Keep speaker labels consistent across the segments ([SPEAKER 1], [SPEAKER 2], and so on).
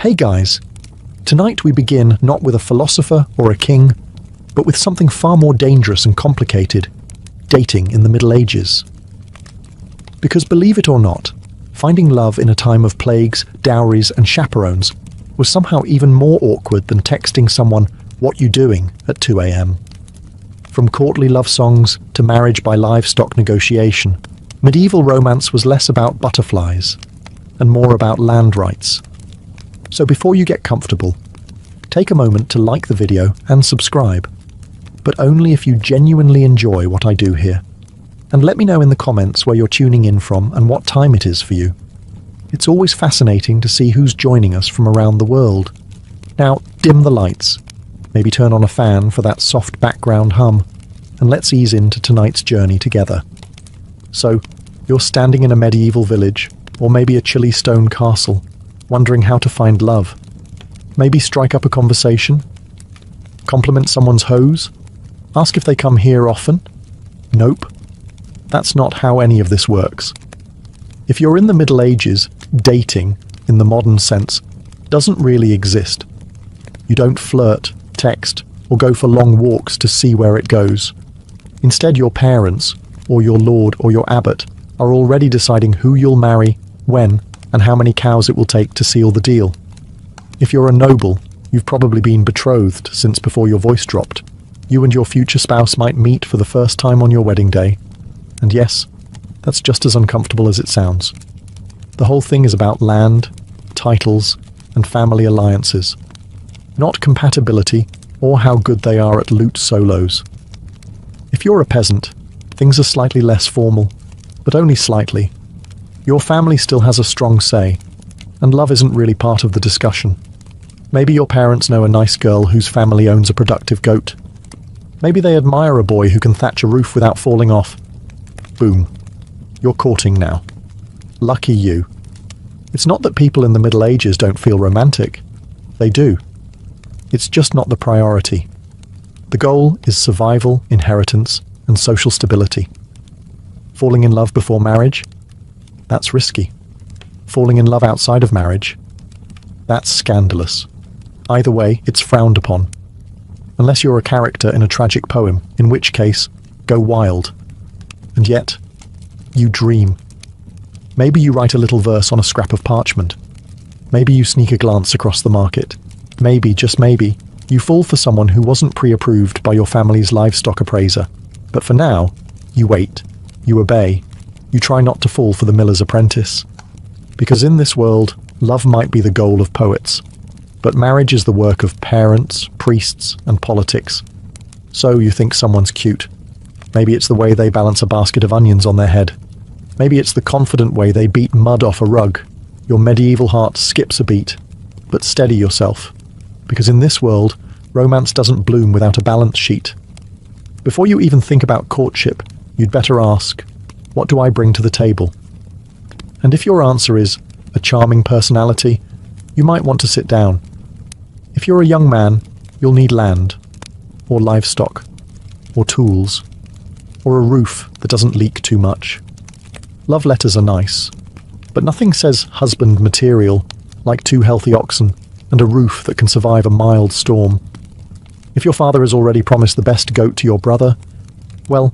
[SPEAKER 1] Hey guys, tonight we begin not with a philosopher or a king, but with something far more dangerous and complicated: dating in the Middle Ages. Because believe it or not, finding love in a time of plagues, dowries and chaperones was somehow even more awkward than texting someone "what you doing" at 2 a.m. From courtly love songs to marriage by livestock negotiation, medieval romance was less about butterflies and more about land rights. So before you get comfortable, take a moment to like the video and subscribe, but only if you genuinely enjoy what I do here. And let me know in the comments where you're tuning in from and what time it is for you. It's always fascinating to see who's joining us from around the world. Now, dim the lights, maybe turn on a fan for that soft background hum, and let's ease into tonight's journey together. So, you're standing in a medieval village, or maybe a chilly stone castle, wondering how to find love. Maybe strike up a conversation? Compliment someone's hose? Ask if they come here often? Nope. That's not how any of this works. If you're in the Middle Ages, dating, in the modern sense, doesn't really exist. You don't flirt, text, or go for long walks to see where it goes. Instead, your parents, or your lord or your abbot, are already deciding who you'll marry, when, and how many cows it will take to seal the deal. If you're a noble, you've probably been betrothed since before your voice dropped. You and your future spouse might meet for the first time on your wedding day. And yes, that's just as uncomfortable as it sounds. The whole thing is about land, titles, and family alliances. Not compatibility or how good they are at lute solos. If you're a peasant, things are slightly less formal, but only slightly. Your family still has a strong say, and love isn't really part of the discussion. Maybe your parents know a nice girl whose family owns a productive goat. Maybe they admire a boy who can thatch a roof without falling off. Boom. You're courting now. Lucky you. It's not that people in the Middle Ages don't feel romantic. They do. It's just not the priority. The goal is survival, inheritance, and social stability. Falling in love before marriage? That's risky. Falling in love outside of marriage? That's scandalous. Either way, it's frowned upon. Unless you're a character in a tragic poem, in which case, go wild. And yet, you dream. Maybe you write a little verse on a scrap of parchment. Maybe you sneak a glance across the market. Maybe, just maybe, you fall for someone who wasn't pre-approved by your family's livestock appraiser. But for now, you wait. You obey. You try not to fall for the miller's apprentice. Because in this world, love might be the goal of poets. But marriage is the work of parents, priests, and politics. So you think someone's cute. Maybe it's the way they balance a basket of onions on their head. Maybe it's the confident way they beat mud off a rug. Your medieval heart skips a beat. But steady yourself. Because in this world, romance doesn't bloom without a balance sheet. Before you even think about courtship, you'd better ask, what do I bring to the table? And if your answer is a charming personality, you might want to sit down. If you're a young man, you'll need land, or livestock, or tools, or a roof that doesn't leak too much. Love letters are nice, but nothing says husband material like 2 healthy oxen and a roof that can survive a mild storm. If your father has already promised the best goat to your brother, well,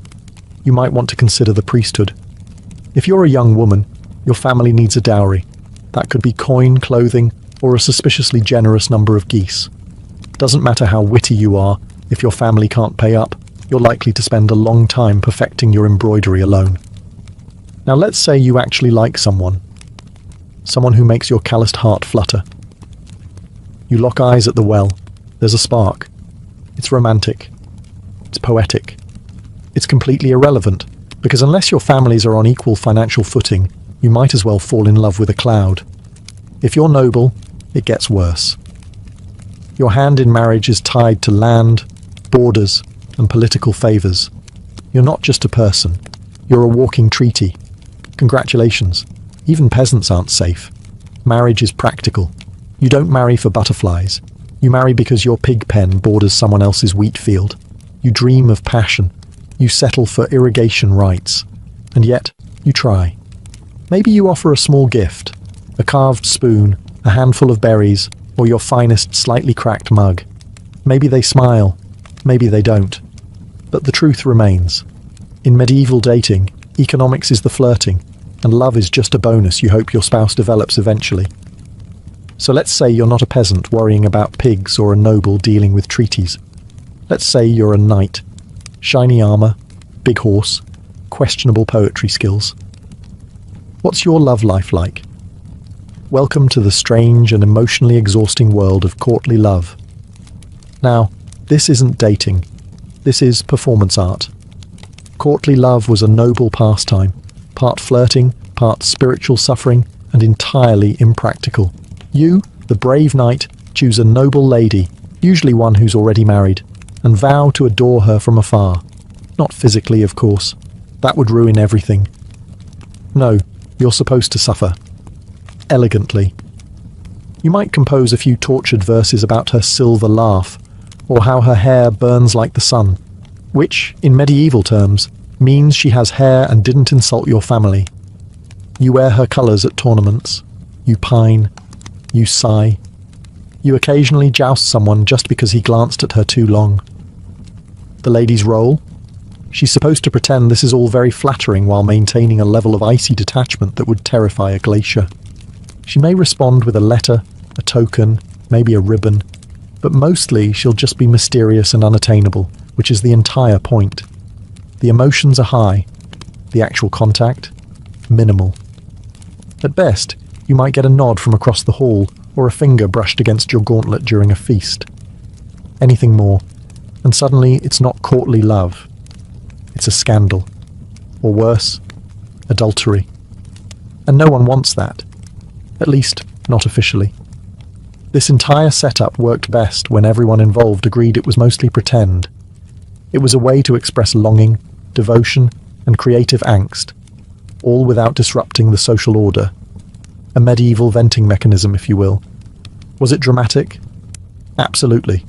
[SPEAKER 1] you might want to consider the priesthood. If you're a young woman, your family needs a dowry. That could be coin, clothing, or a suspiciously generous number of geese. Doesn't matter how witty you are, if your family can't pay up, you're likely to spend a long time perfecting your embroidery alone. Now let's say you actually like someone. Someone who makes your calloused heart flutter. You lock eyes at the well. There's a spark. It's romantic. It's poetic. It's completely irrelevant, because unless your families are on equal financial footing, you might as well fall in love with a cloud. If you're noble, it gets worse. Your hand in marriage is tied to land, borders, and political favours. You're not just a person. You're a walking treaty. Congratulations. Even peasants aren't safe. Marriage is practical. You don't marry for butterflies. You marry because your pig pen borders someone else's wheat field. You dream of passion. You settle for irrigation rights. And yet, you try. Maybe you offer a small gift, a carved spoon, a handful of berries, or your finest slightly cracked mug. Maybe they smile, maybe they don't. But the truth remains. In medieval dating, economics is the flirting, and love is just a bonus you hope your spouse develops eventually. So let's say you're not a peasant worrying about pigs or a noble dealing with treaties. Let's say you're a knight. Shiny armor, big horse, questionable poetry skills. What's your love life like? Welcome to the strange and emotionally exhausting world of courtly love. Now, this isn't dating. This is performance art. Courtly love was a noble pastime, part flirting, part spiritual suffering, and entirely impractical. You, the brave knight, choose a noble lady, usually one who's already married, and vow to adore her from afar. Not physically, of course. That would ruin everything. No, you're supposed to suffer. Elegantly. You might compose a few tortured verses about her silver laugh, or how her hair burns like the sun, which, in medieval terms, means she has hair and didn't insult your family. You wear her colours at tournaments. You pine. You sigh. You occasionally joust someone just because he glanced at her too long. The lady's role? She's supposed to pretend this is all very flattering while maintaining a level of icy detachment that would terrify a glacier. She may respond with a letter, a token, maybe a ribbon, but mostly she'll just be mysterious and unattainable, which is the entire point. The emotions are high, the actual contact, minimal. At best, you might get a nod from across the hall or a finger brushed against your gauntlet during a feast. Anything more, and suddenly it's not courtly love. It's a scandal. Or worse, adultery. And no one wants that. At least, not officially. This entire setup worked best when everyone involved agreed it was mostly pretend. It was a way to express longing, devotion, and creative angst, all without disrupting the social order. A medieval venting mechanism, if you will. Was it dramatic? Absolutely.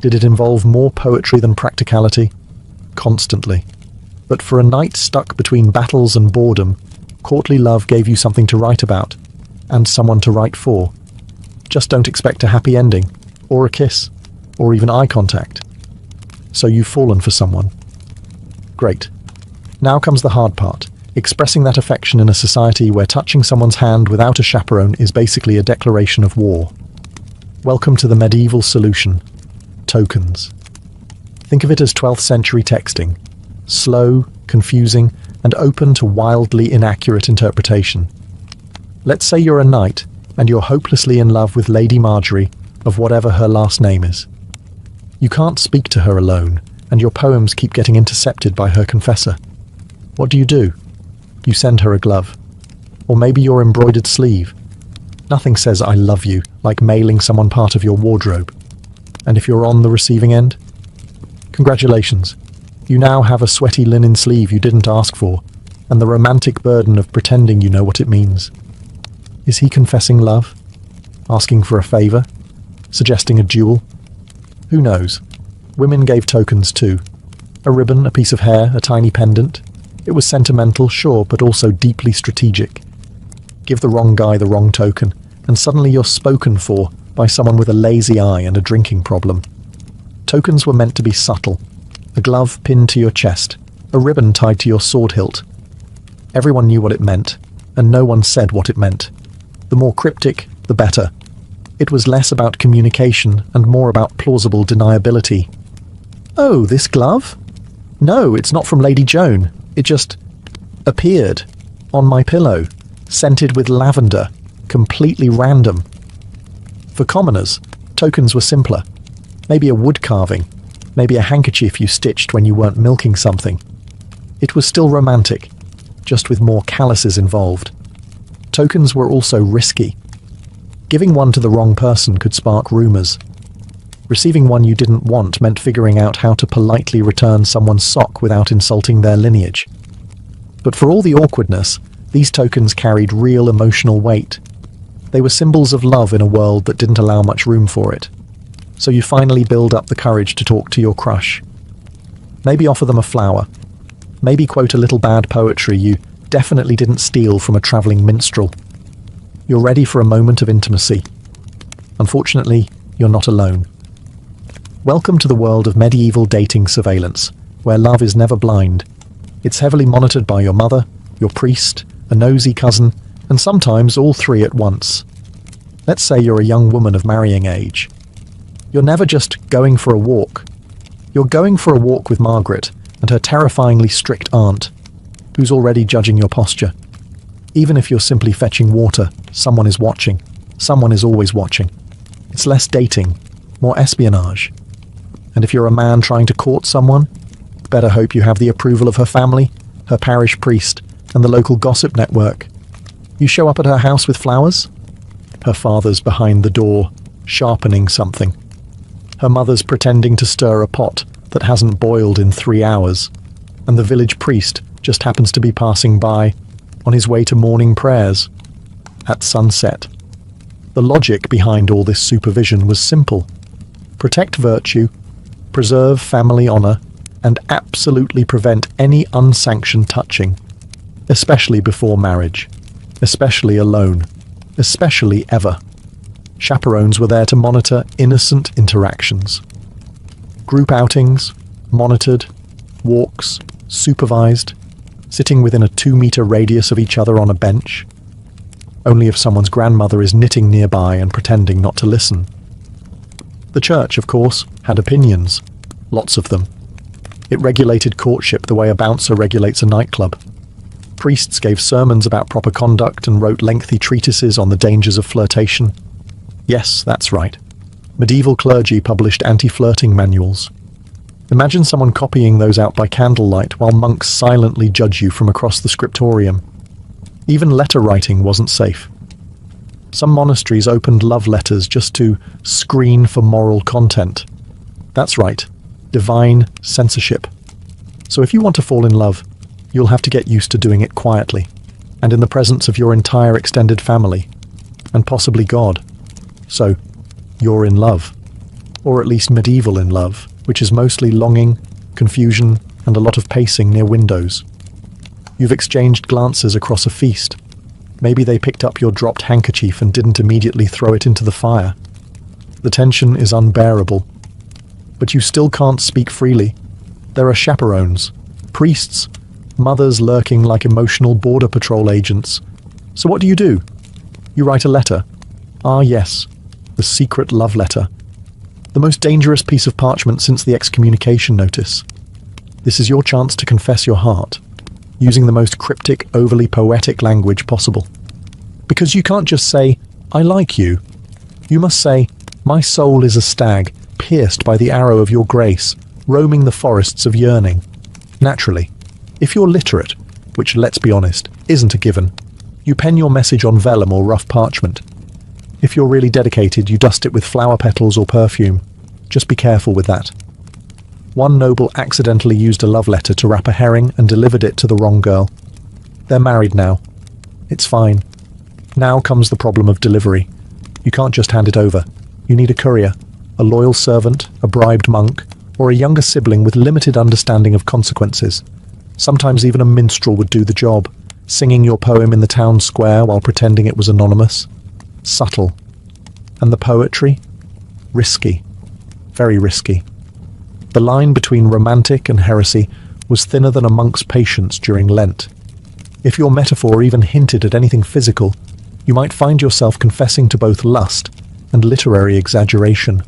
[SPEAKER 1] Did it involve more poetry than practicality? Constantly. But for a knight stuck between battles and boredom, courtly love gave you something to write about, and someone to write for. Just don't expect a happy ending, or a kiss, or even eye contact. So you've fallen for someone. Great. Now comes the hard part, expressing that affection in a society where touching someone's hand without a chaperone is basically a declaration of war. Welcome to the medieval solution. Tokens. Think of it as 12th century texting. Slow, confusing, and open to wildly inaccurate interpretation. Let's say you're a knight, and you're hopelessly in love with Lady Marjorie, of whatever her last name is. You can't speak to her alone, and your poems keep getting intercepted by her confessor. What do? You send her a glove. Or maybe your embroidered sleeve. Nothing says I love you like mailing someone part of your wardrobe. And if you're on the receiving end? Congratulations. You now have a sweaty linen sleeve you didn't ask for, and the romantic burden of pretending you know what it means. Is he confessing love? Asking for a favour? Suggesting a duel? Who knows? Women gave tokens too. A ribbon, a piece of hair, a tiny pendant. It was sentimental, sure, but also deeply strategic. Give the wrong guy the wrong token, and suddenly you're spoken for by someone with a lazy eye and a drinking problem. Tokens were meant to be subtle. A glove pinned to your chest, a ribbon tied to your sword hilt. Everyone knew what it meant, and no one said what it meant. The more cryptic, the better. It was less about communication and more about plausible deniability. Oh, this glove? No, it's not from Lady Joan. It just appeared on my pillow, scented with lavender, completely random. For commoners, tokens were simpler. Maybe a wood carving, maybe a handkerchief you stitched when you weren't milking something. It was still romantic, just with more calluses involved. Tokens were also risky. Giving one to the wrong person could spark rumours. Receiving one you didn't want meant figuring out how to politely return someone's sock without insulting their lineage. But for all the awkwardness, these tokens carried real emotional weight. They were symbols of love in a world that didn't allow much room for it. So you finally build up the courage to talk to your crush. Maybe offer them a flower. Maybe quote a little bad poetry you definitely didn't steal from a travelling minstrel. You're ready for a moment of intimacy. Unfortunately, you're not alone. Welcome to the world of medieval dating surveillance, where love is never blind. It's heavily monitored by your mother, your priest, a nosy cousin, and sometimes all three at once. Let's say you're a young woman of marrying age. You're never just going for a walk. You're going for a walk with Margaret and her terrifyingly strict aunt, who's already judging your posture. Even if you're simply fetching water, someone is watching. Someone is always watching. It's less dating, more espionage. And if you're a man trying to court someone, better hope you have the approval of her family, her parish priest, and the local gossip network. You show up at her house with flowers? Her father's behind the door, sharpening something. Her mother's pretending to stir a pot that hasn't boiled in 3 hours, and the village priest just happens to be passing by on his way to morning prayers at sunset. The logic behind all this supervision was simple. Protect virtue, preserve family honor, and absolutely prevent any unsanctioned touching, especially before marriage, especially alone, especially ever. Chaperones were there to monitor innocent interactions. Group outings, monitored, walks, supervised, sitting within a 2-meter radius of each other on a bench. Only if someone's grandmother is knitting nearby and pretending not to listen. The church, of course, had opinions, lots of them. It regulated courtship the way a bouncer regulates a nightclub. Priests gave sermons about proper conduct and wrote lengthy treatises on the dangers of flirtation. Yes, that's right. Medieval clergy published anti-flirting manuals. Imagine someone copying those out by candlelight while monks silently judge you from across the scriptorium. Even letter writing wasn't safe. Some monasteries opened love letters just to screen for moral content. That's right, divine censorship. So if you want to fall in love, you'll have to get used to doing it quietly, and in the presence of your entire extended family, and possibly God. So, you're in love. Or at least medieval in love, which is mostly longing, confusion, and a lot of pacing near windows. You've exchanged glances across a feast. Maybe they picked up your dropped handkerchief and didn't immediately throw it into the fire. The tension is unbearable. But you still can't speak freely. There are chaperones, priests, mothers lurking like emotional border patrol agents. So what do? You write a letter. Ah yes, the secret love letter. The most dangerous piece of parchment since the excommunication notice. This is your chance to confess your heart, using the most cryptic, overly poetic language possible. Because you can't just say, I like you. You must say, my soul is a stag, pierced by the arrow of your grace, roaming the forests of yearning. Naturally, if you're literate, which, let's be honest, isn't a given, you pen your message on vellum or rough parchment. If you're really dedicated, you dust it with flower petals or perfume. Just be careful with that. One noble accidentally used a love letter to wrap a herring and delivered it to the wrong girl. They're married now. It's fine. Now comes the problem of delivery. You can't just hand it over. You need a courier, a loyal servant, a bribed monk, or a younger sibling with limited understanding of consequences. Sometimes even a minstrel would do the job, singing your poem in the town square while pretending it was anonymous. Subtle. And the poetry? Risky. Very risky. The line between romantic and heresy was thinner than a monk's patience during Lent. If your metaphor even hinted at anything physical, you might find yourself confessing to both lust and literary exaggeration.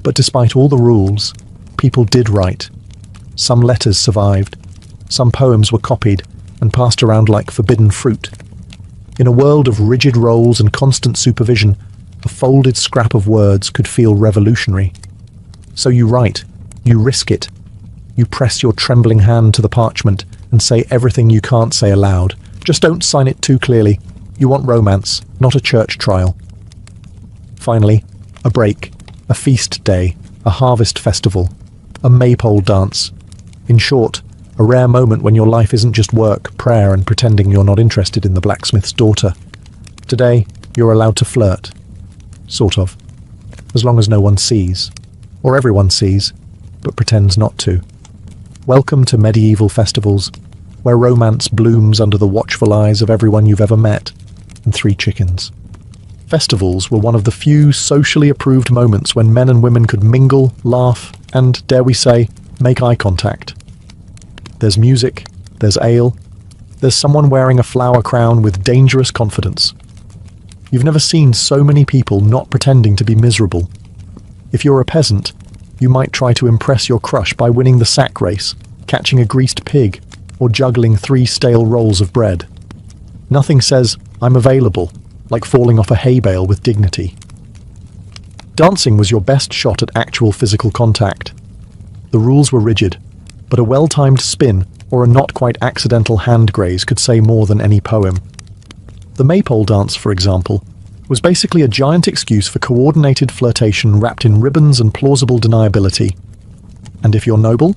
[SPEAKER 1] But despite all the rules, people did write. Some letters survived. Some poems were copied and passed around like forbidden fruit. In a world of rigid roles and constant supervision, a folded scrap of words could feel revolutionary. So you write. You risk it. You press your trembling hand to the parchment and say everything you can't say aloud. Just don't sign it too clearly. You want romance, not a church trial. Finally, a break, a feast day, a harvest festival, a maypole dance. In short, a rare moment when your life isn't just work, prayer, and pretending you're not interested in the blacksmith's daughter. Today, you're allowed to flirt. Sort of. As long as no one sees. Or everyone sees, but pretends not to. Welcome to medieval festivals, where romance blooms under the watchful eyes of everyone you've ever met, and 3 chickens. Festivals were one of the few socially approved moments when men and women could mingle, laugh, and, dare we say, make eye contact. There's music, there's ale, there's someone wearing a flower crown with dangerous confidence. You've never seen so many people not pretending to be miserable. If you're a peasant, you might try to impress your crush by winning the sack race, catching a greased pig, or juggling 3 stale rolls of bread. Nothing says, "I'm available," like falling off a hay bale with dignity. Dancing was your best shot at actual physical contact. The rules were rigid, but a well-timed spin or a not-quite-accidental hand graze could say more than any poem. The maypole dance, for example, was basically a giant excuse for coordinated flirtation wrapped in ribbons and plausible deniability. And if you're noble?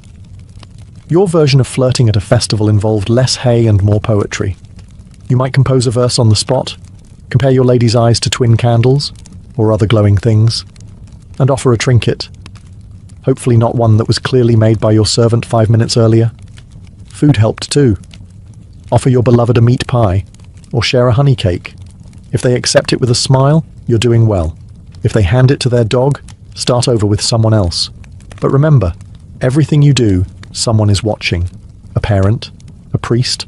[SPEAKER 1] Your version of flirting at a festival involved less hay and more poetry. You might compose a verse on the spot, compare your lady's eyes to twin candles, or other glowing things, and offer a trinket. Hopefully not one that was clearly made by your servant 5 minutes earlier. Food helped too. Offer your beloved a meat pie, or share a honey cake. If they accept it with a smile, you're doing well. If they hand it to their dog, start over with someone else. But remember, everything you do, someone is watching. A parent, a priest,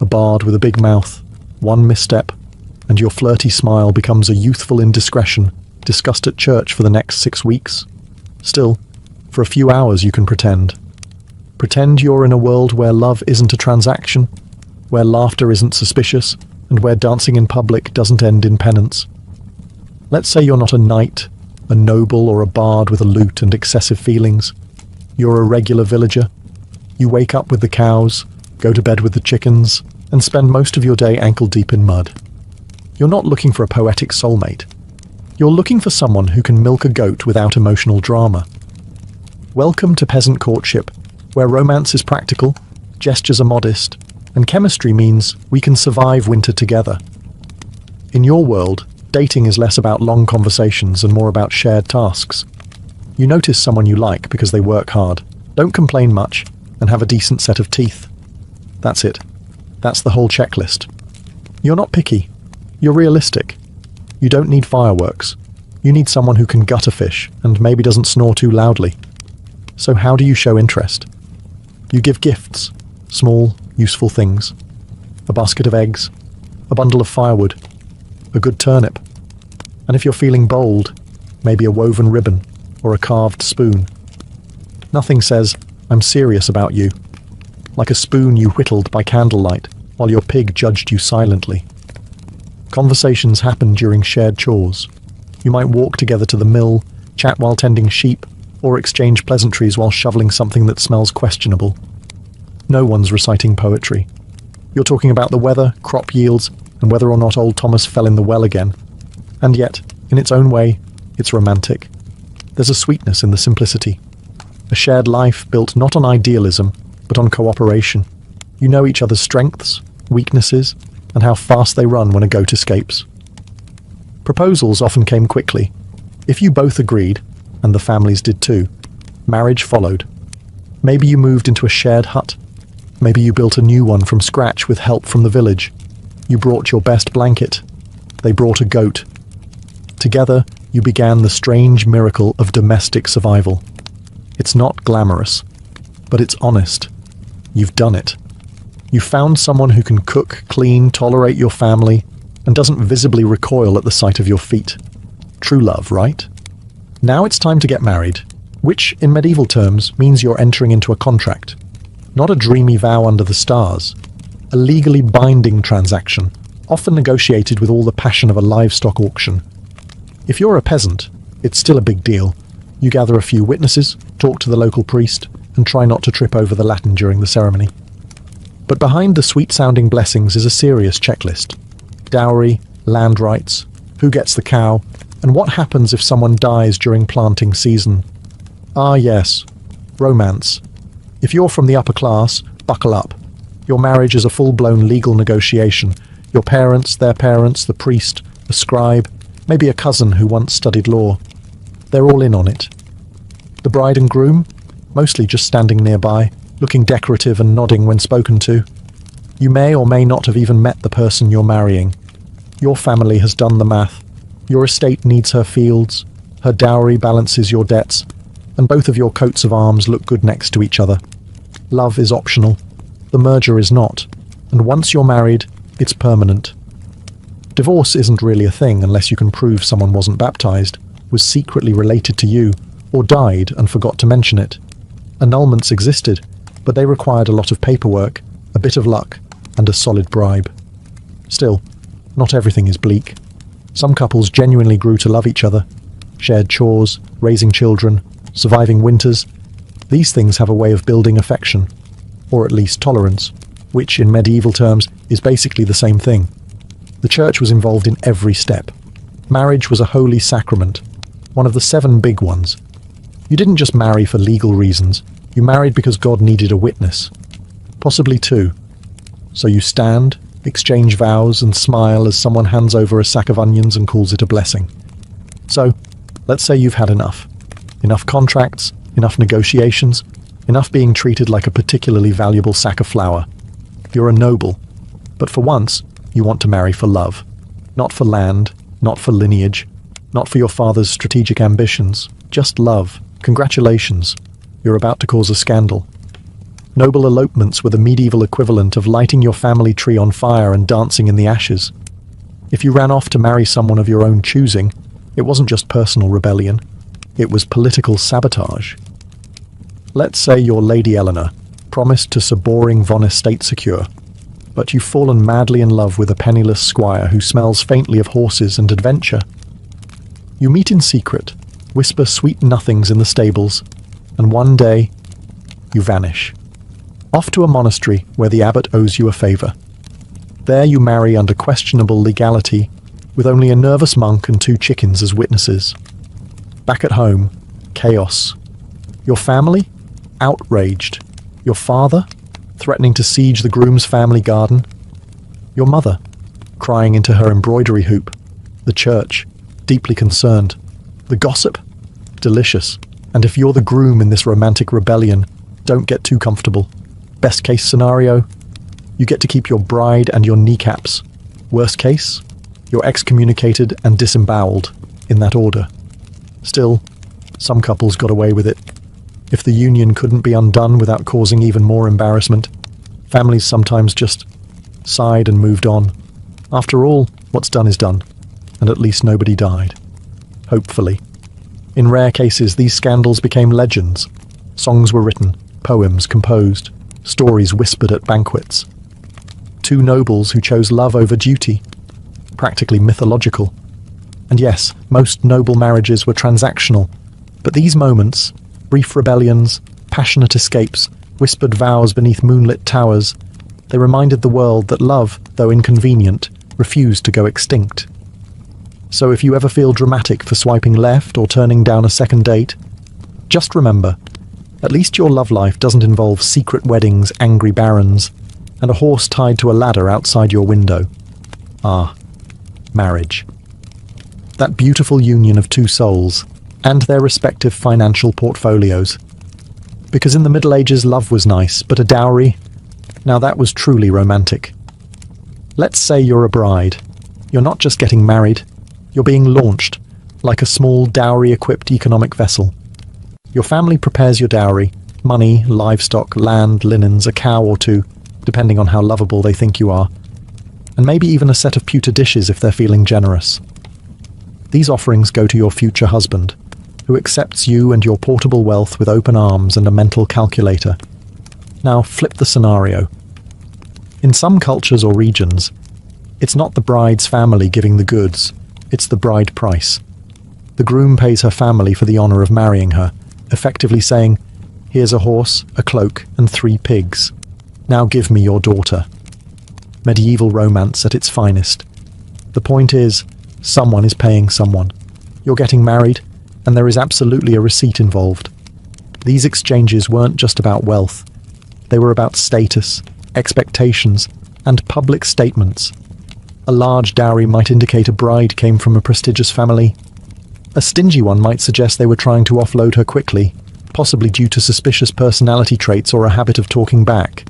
[SPEAKER 1] a bard with a big mouth. One misstep, and your flirty smile becomes a youthful indiscretion discussed at church for the next 6 weeks. Still, for a few hours you can pretend. Pretend you're in a world where love isn't a transaction, where laughter isn't suspicious, and where dancing in public doesn't end in penance. Let's say you're not a knight, a noble, or a bard with a lute and excessive feelings. You're a regular villager. You wake up with the cows, go to bed with the chickens, and spend most of your day ankle-deep in mud. You're not looking for a poetic soulmate. You're looking for someone who can milk a goat without emotional drama. Welcome to peasant courtship, where romance is practical, gestures are modest, and chemistry means we can survive winter together. In your world, dating is less about long conversations and more about shared tasks. You notice someone you like because they work hard, don't complain much, and have a decent set of teeth. That's it. That's the whole checklist. You're not picky. You're realistic. You don't need fireworks. You need someone who can gut a fish and maybe doesn't snore too loudly. So how do you show interest? You give gifts, small, useful things. A basket of eggs, a bundle of firewood, a good turnip. And if you're feeling bold, maybe a woven ribbon or a carved spoon. Nothing says, "I'm serious about you," like a spoon you whittled by candlelight while your pig judged you silently. Conversations happen during shared chores. You might walk together to the mill, chat while tending sheep, or exchange pleasantries while shoveling something that smells questionable. No one's reciting poetry. You're talking about the weather, crop yields, and whether or not old Thomas fell in the well again. And yet, in its own way, it's romantic. There's a sweetness in the simplicity. A shared life built not on idealism, but on cooperation. You know each other's strengths, weaknesses, and how fast they run when a goat escapes. Proposals often came quickly. If you both agreed, and the families did too, marriage followed. Maybe you moved into a shared hut. Maybe you built a new one from scratch with help from the village. You brought your best blanket. They brought a goat. Together, you began the strange miracle of domestic survival. It's not glamorous, but it's honest. You've done it. You found someone who can cook, clean, tolerate your family, and doesn't visibly recoil at the sight of your feet. True love, right? Now it's time to get married, which, in medieval terms, means you're entering into a contract. Not a dreamy vow under the stars. A legally binding transaction, often negotiated with all the passion of a livestock auction. If you're a peasant, it's still a big deal. You gather a few witnesses, talk to the local priest, and try not to trip over the Latin during the ceremony. But behind the sweet-sounding blessings is a serious checklist. Dowry, land rights, who gets the cow, and what happens if someone dies during planting season. Ah yes, romance. If you're from the upper class, buckle up. Your marriage is a full-blown legal negotiation. Your parents, their parents, the priest, a scribe, maybe a cousin who once studied law. They're all in on it. The bride and groom, mostly just standing nearby, looking decorative and nodding when spoken to. You may or may not have even met the person you're marrying. Your family has done the math. Your estate needs her fields, her dowry balances your debts, and both of your coats of arms look good next to each other. Love is optional. The merger is not. And once you're married, it's permanent. Divorce isn't really a thing unless you can prove someone wasn't baptized, was secretly related to you, or died and forgot to mention it. Annulments existed, but they required a lot of paperwork, a bit of luck, and a solid bribe. Still, not everything is bleak. Some couples genuinely grew to love each other, shared chores, raising children, surviving winters. These things have a way of building affection, or at least tolerance, which in medieval terms is basically the same thing. The church was involved in every step. Marriage was a holy sacrament, one of the 7 big ones. You didn't just marry for legal reasons, you married because God needed a witness. Possibly 2. So you stand, exchange vows, and smile as someone hands over a sack of onions and calls it a blessing. So, let's say you've had enough. Enough contracts, enough negotiations, enough being treated like a particularly valuable sack of flour. You're a noble, but for once, you want to marry for love. Not for land, not for lineage, not for your father's strategic ambitions, just love. Congratulations, you're about to cause a scandal. Noble elopements were the medieval equivalent of lighting your family tree on fire and dancing in the ashes. If you ran off to marry someone of your own choosing, it wasn't just personal rebellion, it was political sabotage. Let's say you're Lady Eleanor, promised to Sir Boring von Estate Secure, but you've fallen madly in love with a penniless squire who smells faintly of horses and adventure. You meet in secret, whisper sweet nothings in the stables, and one day, you vanish. Off to a monastery where the abbot owes you a favour. There you marry under questionable legality, with only a nervous monk and 2 chickens as witnesses. Back at home, chaos. Your family? Outraged. Your father? Threatening to siege the groom's family garden. Your mother? Crying into her embroidery hoop. The church? Deeply concerned. The gossip? Delicious. And if you're the groom in this romantic rebellion, don't get too comfortable. Best case scenario, you get to keep your bride and your kneecaps. Worst case, you're excommunicated and disemboweled, in that order. Still, some couples got away with it. If the union couldn't be undone without causing even more embarrassment, families sometimes just sighed and moved on. After all, what's done is done, and at least nobody died. Hopefully. In rare cases, these scandals became legends. Songs were written, poems composed, stories whispered at banquets. 2 nobles who chose love over duty. Practically mythological. And yes, most noble marriages were transactional, but these moments, brief rebellions, passionate escapes, whispered vows beneath moonlit towers, they reminded the world that love, though inconvenient, refused to go extinct. So if you ever feel dramatic for swiping left or turning down a second date, just remember, at least your love life doesn't involve secret weddings, angry barons, and a horse tied to a ladder outside your window. Ah, marriage. That beautiful union of 2 souls, and their respective financial portfolios. Because in the Middle Ages love was nice, but a dowry? Now that was truly romantic. Let's say you're a bride. You're not just getting married, you're being launched, like a small dowry-equipped economic vessel. Your family prepares your dowry, money, livestock, land, linens, a cow or 2, depending on how lovable they think you are, and maybe even a set of pewter dishes if they're feeling generous. These offerings go to your future husband, who accepts you and your portable wealth with open arms and a mental calculator. Now flip the scenario. In some cultures or regions, it's not the bride's family giving the goods, it's the bride price. The groom pays her family for the honour of marrying her, effectively saying, "Here's a horse, a cloak, and 3 pigs. Now give me your daughter." Medieval romance at its finest. The point is, someone is paying someone. You're getting married, and there is absolutely a receipt involved. These exchanges weren't just about wealth. They were about status, expectations, and public statements. A large dowry might indicate a bride came from a prestigious family. A stingy one might suggest they were trying to offload her quickly, possibly due to suspicious personality traits or a habit of talking back.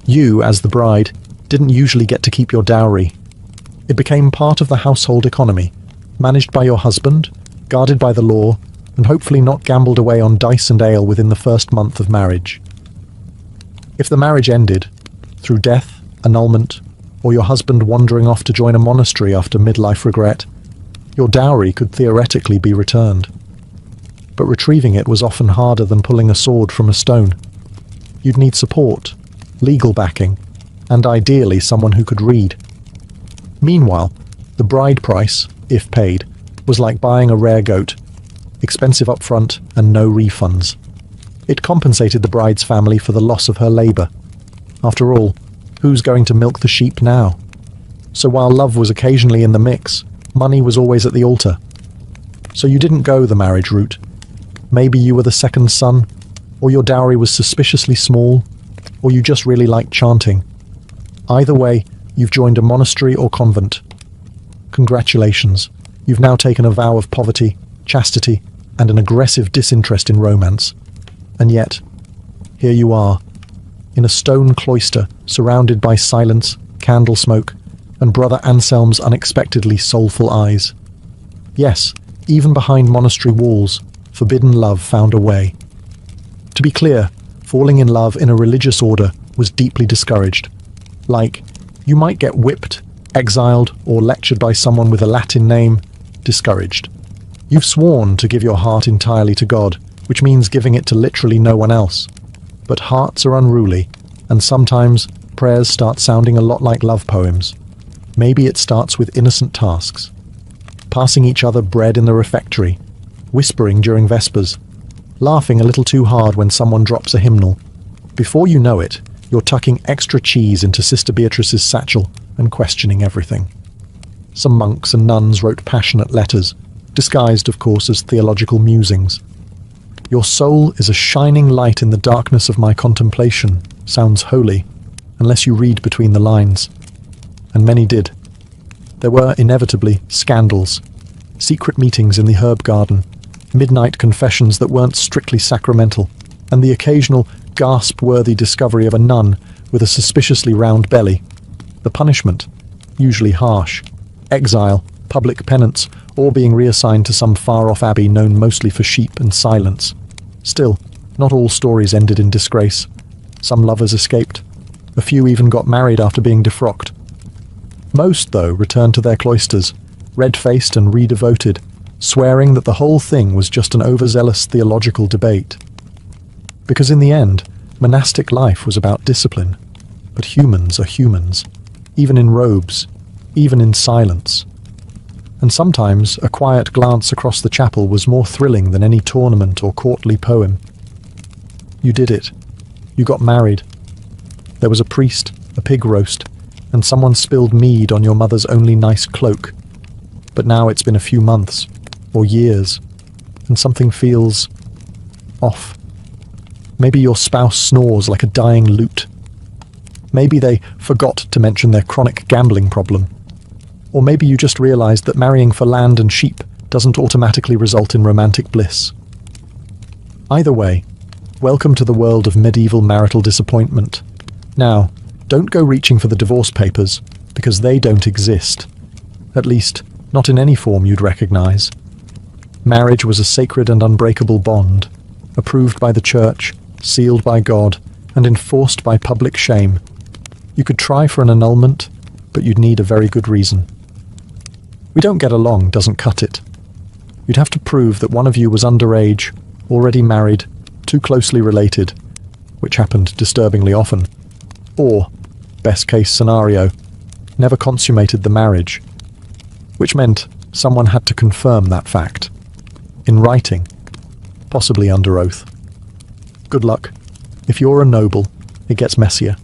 [SPEAKER 1] You, as the bride, didn't usually get to keep your dowry. It became part of the household economy, managed by your husband, guarded by the law, and hopefully not gambled away on dice and ale within the first month of marriage. If the marriage ended, through death, annulment, or your husband wandering off to join a monastery after midlife regret, your dowry could theoretically be returned. But retrieving it was often harder than pulling a sword from a stone. You'd need support, legal backing, and ideally someone who could read. Meanwhile, the bride price, if paid, was like buying a rare goat, expensive upfront and no refunds. It compensated the bride's family for the loss of her labour. After all, who's going to milk the sheep now? So while love was occasionally in the mix, money was always at the altar. So you didn't go the marriage route. Maybe you were the second son, or your dowry was suspiciously small, or you just really liked chanting. Either way, you've joined a monastery or convent. Congratulations, you've now taken a vow of poverty, chastity, and an aggressive disinterest in romance. And yet, here you are, in a stone cloister surrounded by silence, candle smoke, and Brother Anselm's unexpectedly soulful eyes. Yes, even behind monastery walls, forbidden love found a way. To be clear, falling in love in a religious order was deeply discouraged. Like, you might get whipped, exiled, or lectured by someone with a Latin name. Discouraged. You've sworn to give your heart entirely to God, which means giving it to literally no one else. But hearts are unruly, and sometimes prayers start sounding a lot like love poems. Maybe it starts with innocent tasks. Passing each other bread in the refectory, whispering during vespers, laughing a little too hard when someone drops a hymnal. Before you know it, you're tucking extra cheese into Sister Beatrice's satchel and questioning everything. Some monks and nuns wrote passionate letters, disguised, of course, as theological musings. Your soul is a shining light in the darkness of my contemplation sounds holy, unless you read between the lines. And many did. There were, inevitably, scandals, secret meetings in the herb garden, midnight confessions that weren't strictly sacramental, and the occasional gasp-worthy discovery of a nun with a suspiciously round belly. The punishment, usually harsh, exile, public penance, or being reassigned to some far-off abbey known mostly for sheep and silence. Still, not all stories ended in disgrace. Some lovers escaped. A few even got married after being defrocked. Most, though, returned to their cloisters, red-faced and redevoted, swearing that the whole thing was just an overzealous theological debate. Because in the end, monastic life was about discipline. But humans are humans, even in robes, even in silence. And sometimes a quiet glance across the chapel was more thrilling than any tournament or courtly poem. You did it. You got married. There was a priest, a pig roast, and someone spilled mead on your mother's only nice cloak. But now it's been a few months, or years, and something feels off. Maybe your spouse snores like a dying lute. Maybe they forgot to mention their chronic gambling problem. Or maybe you just realized that marrying for land and sheep doesn't automatically result in romantic bliss. Either way, welcome to the world of medieval marital disappointment. Now, don't go reaching for the divorce papers, because they don't exist. At least, not in any form you'd recognize. Marriage was a sacred and unbreakable bond, approved by the church, sealed by God, and enforced by public shame. You could try for an annulment, but you'd need a very good reason. We don't get along doesn't cut it. You'd have to prove that one of you was underage, already married, too closely related, which happened disturbingly often, or, best case scenario, never consummated the marriage, which meant someone had to confirm that fact, in writing, possibly under oath. Good luck. If you're a noble, it gets messier.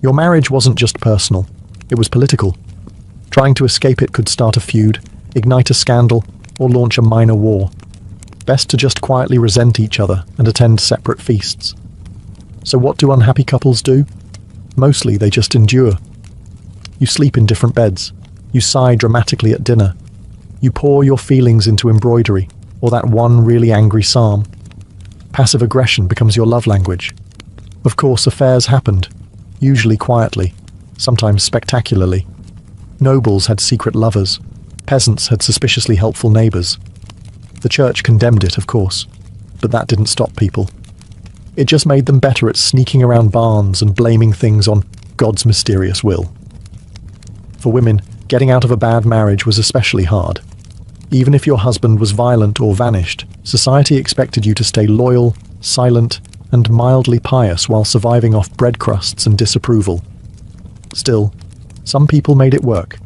[SPEAKER 1] Your marriage wasn't just personal, it was political. Trying to escape it could start a feud, ignite a scandal, or launch a minor war. Best to just quietly resent each other and attend separate feasts. So what do unhappy couples do? Mostly they just endure. You sleep in different beds. You sigh dramatically at dinner. You pour your feelings into embroidery, or that one really angry psalm. Passive aggression becomes your love language. Of course, affairs happened, usually quietly, sometimes spectacularly. Nobles had secret lovers, Peasants had suspiciously helpful neighbours. The church condemned it, of course, but that didn't stop people. It just made them better at sneaking around barns and blaming things on God's mysterious will. For women, getting out of a bad marriage was especially hard. Even if your husband was violent or vanished, society expected you to stay loyal, silent, and mildly pious while surviving off bread crusts and disapproval. Still, some people made it work.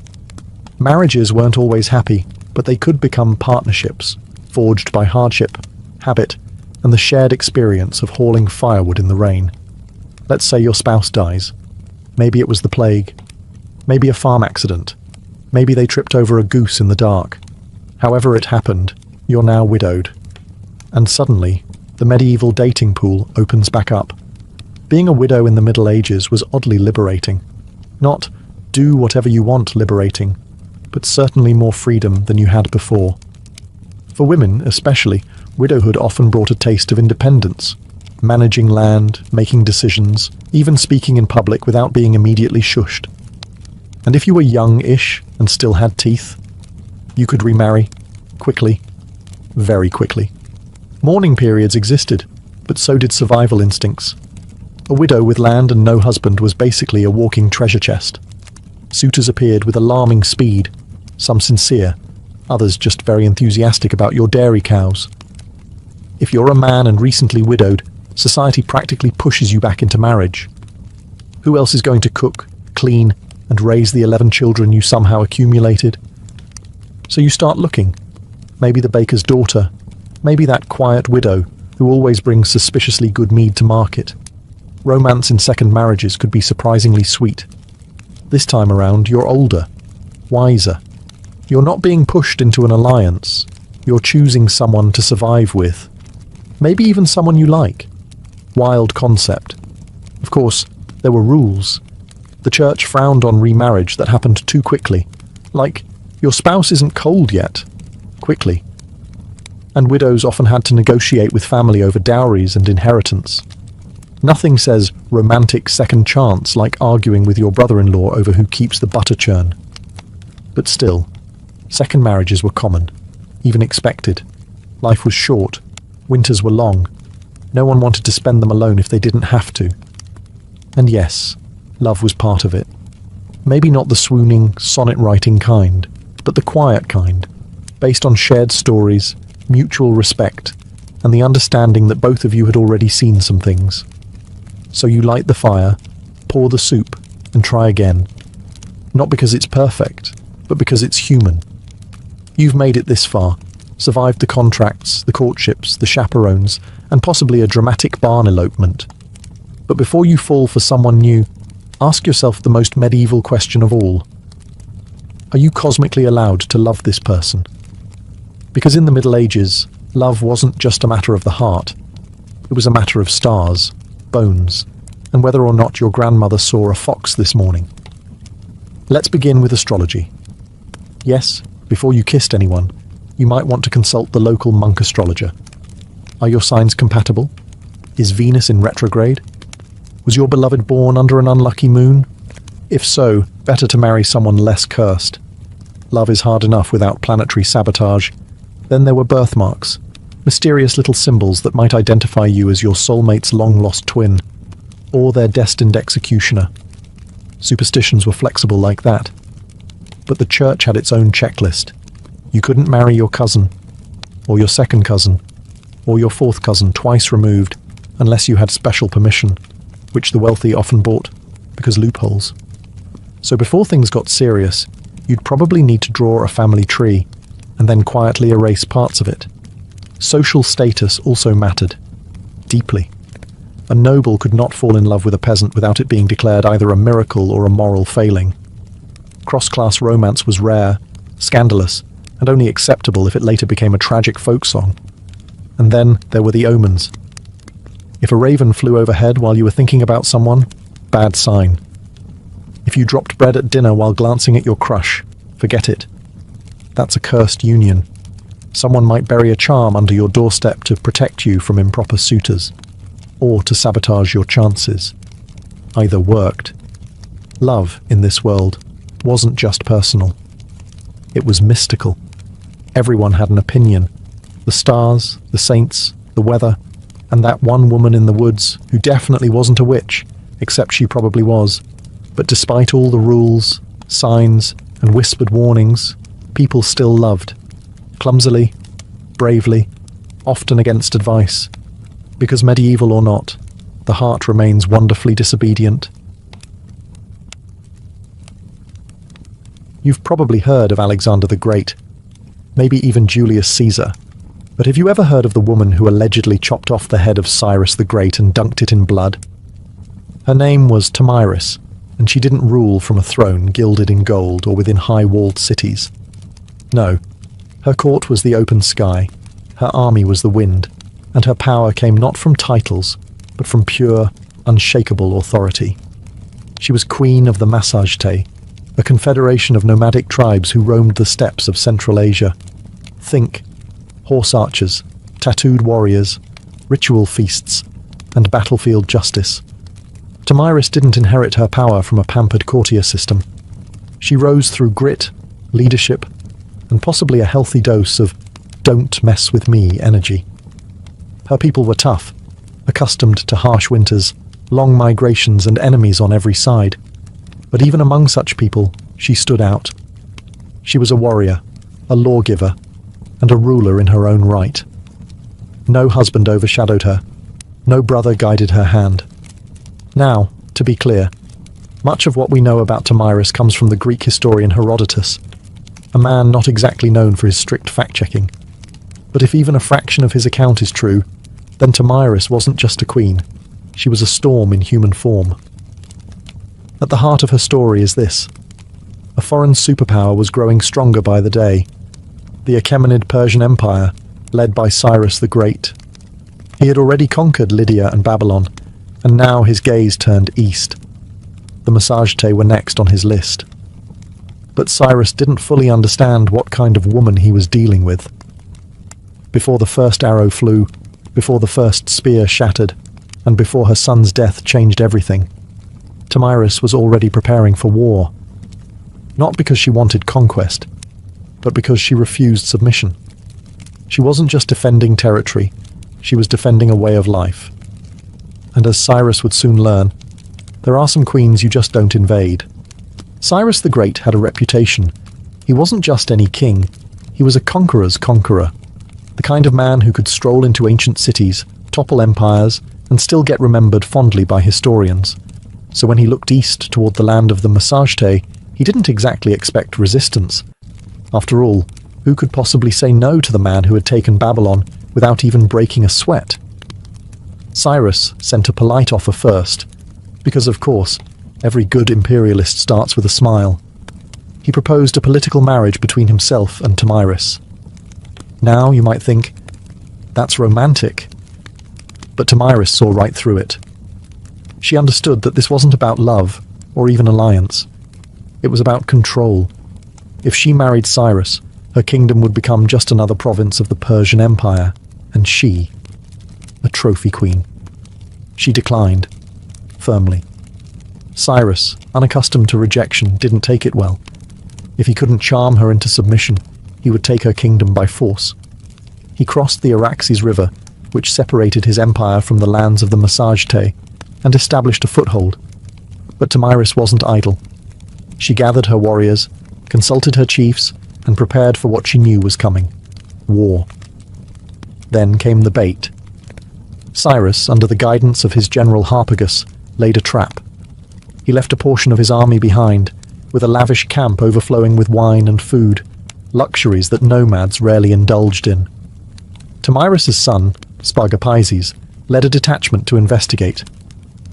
[SPEAKER 1] Marriages weren't always happy, but they could become partnerships, forged by hardship, habit, and the shared experience of hauling firewood in the rain. Let's say your spouse dies. Maybe it was the plague. Maybe a farm accident. Maybe they tripped over a goose in the dark. However it happened, you're now widowed. And suddenly, the medieval dating pool opens back up. Being a widow in the Middle Ages was oddly liberating. Not do whatever you want liberating, but certainly more freedom than you had before. For women, especially, widowhood often brought a taste of independence. Managing land, making decisions, even speaking in public without being immediately shushed. And if you were young-ish and still had teeth, you could remarry, quickly, very quickly. Mourning periods existed, but so did survival instincts. A widow with land and no husband was basically a walking treasure chest. Suitors appeared with alarming speed, some sincere, others just very enthusiastic about your dairy cows. If you're a man and recently widowed, society practically pushes you back into marriage. Who else is going to cook, clean, and raise the 11 children you somehow accumulated? So you start looking. Maybe the baker's daughter. Maybe that quiet widow who always brings suspiciously good mead to market. Romance in second marriages could be surprisingly sweet. This time around, you're older, wiser. You're not being pushed into an alliance. You're choosing someone to survive with. Maybe even someone you like. Wild concept. Of course, there were rules. The church frowned on remarriage that happened too quickly. Like, your spouse isn't cold yet. Quickly. And widows often had to negotiate with family over dowries and inheritance. Nothing says romantic second chance like arguing with your brother-in-law over who keeps the butter churn. But still, second marriages were common, even expected. Life was short. Winters were long. No one wanted to spend them alone if they didn't have to. And yes, love was part of it. Maybe not the swooning, sonnet-writing kind, but the quiet kind, based on shared stories, mutual respect, and the understanding that both of you had already seen some things. So you light the fire, pour the soup, and try again. Not because it's perfect, but because it's human. You've made it this far, survived the contracts, the courtships, the chaperones, and possibly a dramatic barn elopement. But before you fall for someone new, ask yourself the most medieval question of all. Are you cosmically allowed to love this person? Because in the Middle Ages, love wasn't just a matter of the heart. It was a matter of stars, bones, and whether or not your grandmother saw a fox this morning. Let's begin with astrology. Yes, before you kissed anyone, you might want to consult the local monk astrologer. Are your signs compatible? Is Venus in retrograde? Was your beloved born under an unlucky moon? If so, better to marry someone less cursed. Love is hard enough without planetary sabotage. Then there were birthmarks, mysterious little symbols that might identify you as your soulmate's long-lost twin, or their destined executioner. Superstitions were flexible like that. But the church had its own checklist. You couldn't marry your cousin, or your second cousin, or your fourth cousin twice removed, unless you had special permission, which the wealthy often bought, because loopholes. So before things got serious, you'd probably need to draw a family tree, and then quietly erase parts of it. Social status also mattered, deeply. A noble could not fall in love with a peasant without it being declared either a miracle or a moral failing. Cross-class romance was rare, scandalous, and only acceptable if it later became a tragic folk song. And then there were the omens. If a raven flew overhead while you were thinking about someone, bad sign. If you dropped bread at dinner while glancing at your crush, forget it. That's a cursed union. Someone might bury a charm under your doorstep to protect you from improper suitors, or to sabotage your chances. Either worked. Love, in this world, wasn't just personal. It was mystical. Everyone had an opinion. The stars, the saints, the weather, and that one woman in the woods who definitely wasn't a witch, except she probably was. But despite all the rules, signs, and whispered warnings, people still loved. Clumsily, bravely, often against advice. Because medieval or not, the heart remains wonderfully disobedient. You've probably heard of Alexander the Great, maybe even Julius Caesar. But have you ever heard of the woman who allegedly chopped off the head of Cyrus the Great and dunked it in blood? Her name was Thamyris, and she didn't rule from a throne gilded in gold or within high-walled cities. No, her court was the open sky, her army was the wind, and her power came not from titles, but from pure, unshakable authority. She was queen of the Massagetæ, a confederation of nomadic tribes who roamed the steppes of Central Asia. Think horse archers, tattooed warriors, ritual feasts, and battlefield justice. Thamyris didn't inherit her power from a pampered courtier system. She rose through grit, leadership, and possibly a healthy dose of "don't mess with me" energy. Her people were tough, accustomed to harsh winters, long migrations, and enemies on every side. But even among such people, she stood out. She was a warrior, a lawgiver, and a ruler in her own right. No husband overshadowed her. No brother guided her hand. Now, to be clear, much of what we know about Thamyris comes from the Greek historian Herodotus, a man not exactly known for his strict fact-checking. But if even a fraction of his account is true, then Thamyris wasn't just a queen. She was a storm in human form. At the heart of her story is this. A foreign superpower was growing stronger by the day. The Achaemenid Persian Empire, led by Cyrus the Great. He had already conquered Lydia and Babylon, and now his gaze turned east. The Massagetæ were next on his list. But Cyrus didn't fully understand what kind of woman he was dealing with. Before the first arrow flew, before the first spear shattered, and before her son's death changed everything, Thamyris was already preparing for war. Not because she wanted conquest, but because she refused submission. She wasn't just defending territory, she was defending a way of life. And as Cyrus would soon learn, there are some queens you just don't invade. Cyrus the Great had a reputation. He wasn't just any king, he was a conqueror's conqueror. The kind of man who could stroll into ancient cities, topple empires, and still get remembered fondly by historians. So when he looked east toward the land of the Massagetæ, he didn't exactly expect resistance. After all, who could possibly say no to the man who had taken Babylon without even breaking a sweat? Cyrus sent a polite offer first, because of course, every good imperialist starts with a smile. He proposed a political marriage between himself and Thamyris. Now you might think, that's romantic. But Thamyris saw right through it. She understood that this wasn't about love, or even alliance. It was about control. If she married Cyrus, her kingdom would become just another province of the Persian Empire, and she, a trophy queen. She declined, firmly. Cyrus, unaccustomed to rejection, didn't take it well. If he couldn't charm her into submission, he would take her kingdom by force. He crossed the Araxes River, which separated his empire from the lands of the Massagetæ, and established a foothold. But Thamyris wasn't idle. She gathered her warriors, consulted her chiefs, and prepared for what she knew was coming: war. Then came the bait. Cyrus, under the guidance of his general Harpagus, laid a trap. He left a portion of his army behind, with a lavish camp overflowing with wine and food, luxuries that nomads rarely indulged in. Thamyris' son, Spargapizes, led a detachment to investigate.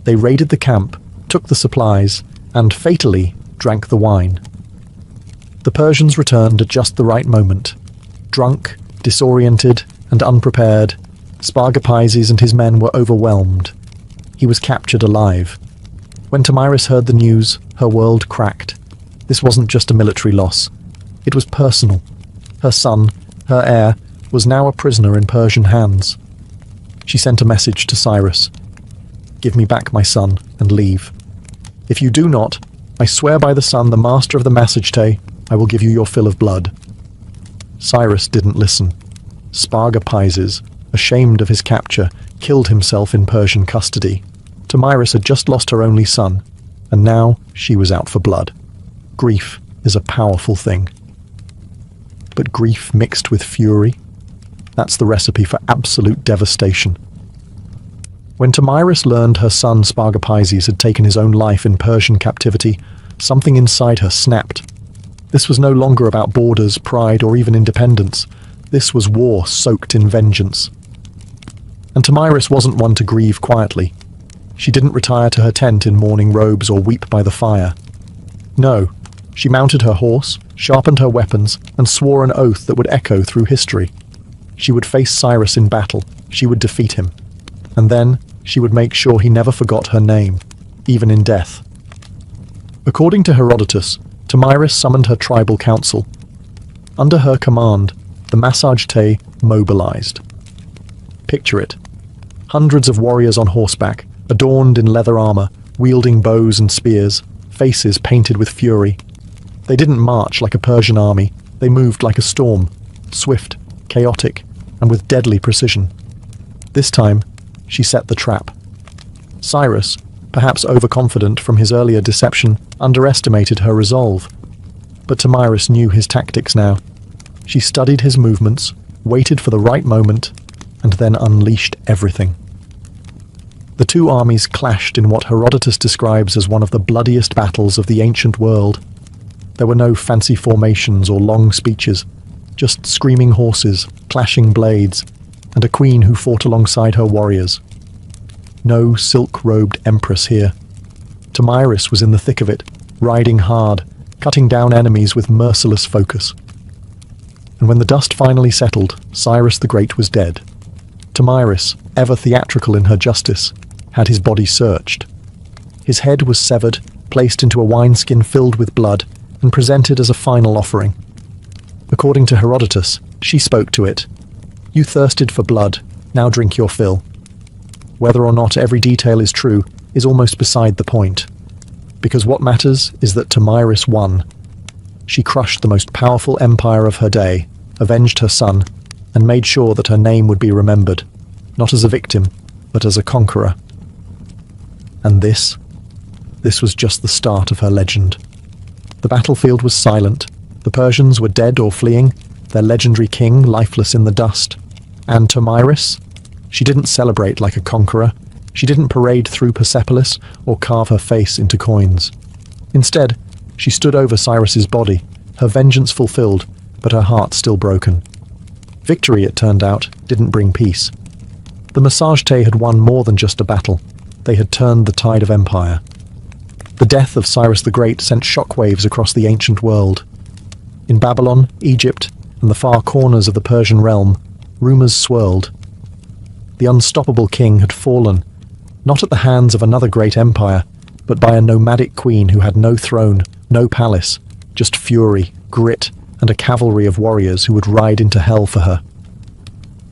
[SPEAKER 1] They raided the camp, took the supplies, and, fatally, drank the wine. The Persians returned at just the right moment. Drunk, disoriented, and unprepared, Spargapizes and his men were overwhelmed. He was captured alive. When Thamyris heard the news, her world cracked. This wasn't just a military loss. It was personal. Her son, her heir, was now a prisoner in Persian hands. She sent a message to Cyrus. "Give me back my son, and leave. If you do not, I swear by the sun, the master of the Massagetæ, I will give you your fill of blood." Cyrus didn't listen. Spargapizes, ashamed of his capture, killed himself in Persian custody. Tomyris had just lost her only son, and now she was out for blood. Grief is a powerful thing. But grief mixed with fury? That's the recipe for absolute devastation. When Tomyris learned her son Spargapizes had taken his own life in Persian captivity, something inside her snapped. This was no longer about borders, pride, or even independence. This was war soaked in vengeance. And Tomyris wasn't one to grieve quietly. She didn't retire to her tent in mourning robes or weep by the fire. No, she mounted her horse, sharpened her weapons, and swore an oath that would echo through history. She would face Cyrus in battle, she would defeat him, and then she would make sure he never forgot her name, even in death. According to Herodotus, Tomyris summoned her tribal council. Under her command, the Massagetae mobilized. Picture it. Hundreds of warriors on horseback, adorned in leather armor, wielding bows and spears, faces painted with fury. They didn't march like a Persian army, they moved like a storm, swift, chaotic, and with deadly precision. This time, she set the trap. Cyrus, perhaps overconfident from his earlier deception, underestimated her resolve. But Tomyris knew his tactics now. She studied his movements, waited for the right moment, and then unleashed everything. The two armies clashed in what Herodotus describes as one of the bloodiest battles of the ancient world. There were no fancy formations or long speeches, just screaming horses, clashing blades, and a queen who fought alongside her warriors. No silk-robed empress here. Tomyris was in the thick of it, riding hard, cutting down enemies with merciless focus. And when the dust finally settled, Cyrus the Great was dead. Tomyris, ever theatrical in her justice, had his body searched. His head was severed, placed into a wineskin filled with blood, and presented as a final offering. According to Herodotus, she spoke to it. "You thirsted for blood, now drink your fill." Whether or not every detail is true is almost beside the point, because what matters is that Tomyris won. She crushed the most powerful empire of her day, avenged her son, and made sure that her name would be remembered, not as a victim, but as a conqueror. And this was just the start of her legend. The battlefield was silent. The Persians were dead or fleeing, their legendary king lifeless in the dust. And Tomyris? She didn't celebrate like a conqueror. She didn't parade through Persepolis or carve her face into coins. Instead, she stood over Cyrus's body, her vengeance fulfilled, but her heart still broken. Victory, it turned out, didn't bring peace. The Massagetae had won more than just a battle. They had turned the tide of empire. The death of Cyrus the Great sent shockwaves across the ancient world. In Babylon, Egypt, and the far corners of the Persian realm, rumors swirled. The unstoppable king had fallen, not at the hands of another great empire, but by a nomadic queen who had no throne, no palace, just fury, grit, and a cavalry of warriors who would ride into hell for her.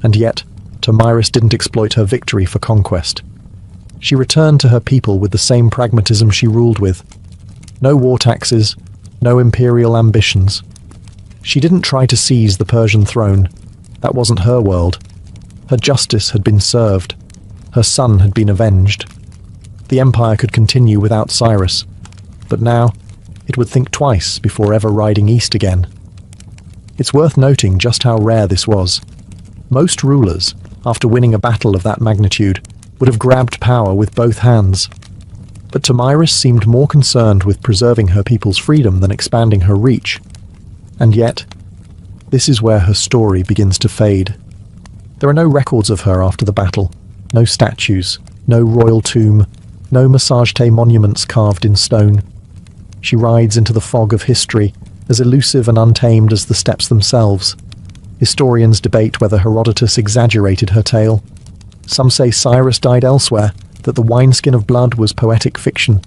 [SPEAKER 1] And yet, Tomyris didn't exploit her victory for conquest. She returned to her people with the same pragmatism she ruled with. No war taxes, no imperial ambitions. She didn't try to seize the Persian throne. That wasn't her world. Her justice had been served. Her son had been avenged. The empire could continue without Cyrus, but now it would think twice before ever riding east again. It's worth noting just how rare this was. Most rulers, after winning a battle of that magnitude, would have grabbed power with both hands. But Tomyris seemed more concerned with preserving her people's freedom than expanding her reach. And yet, this is where her story begins to fade. There are no records of her after the battle, no statues, no royal tomb, no Massagetae monuments carved in stone. She rides into the fog of history, as elusive and untamed as the steppes themselves. Historians debate whether Herodotus exaggerated her tale. Some say Cyrus died elsewhere, that the wineskin of blood was poetic fiction.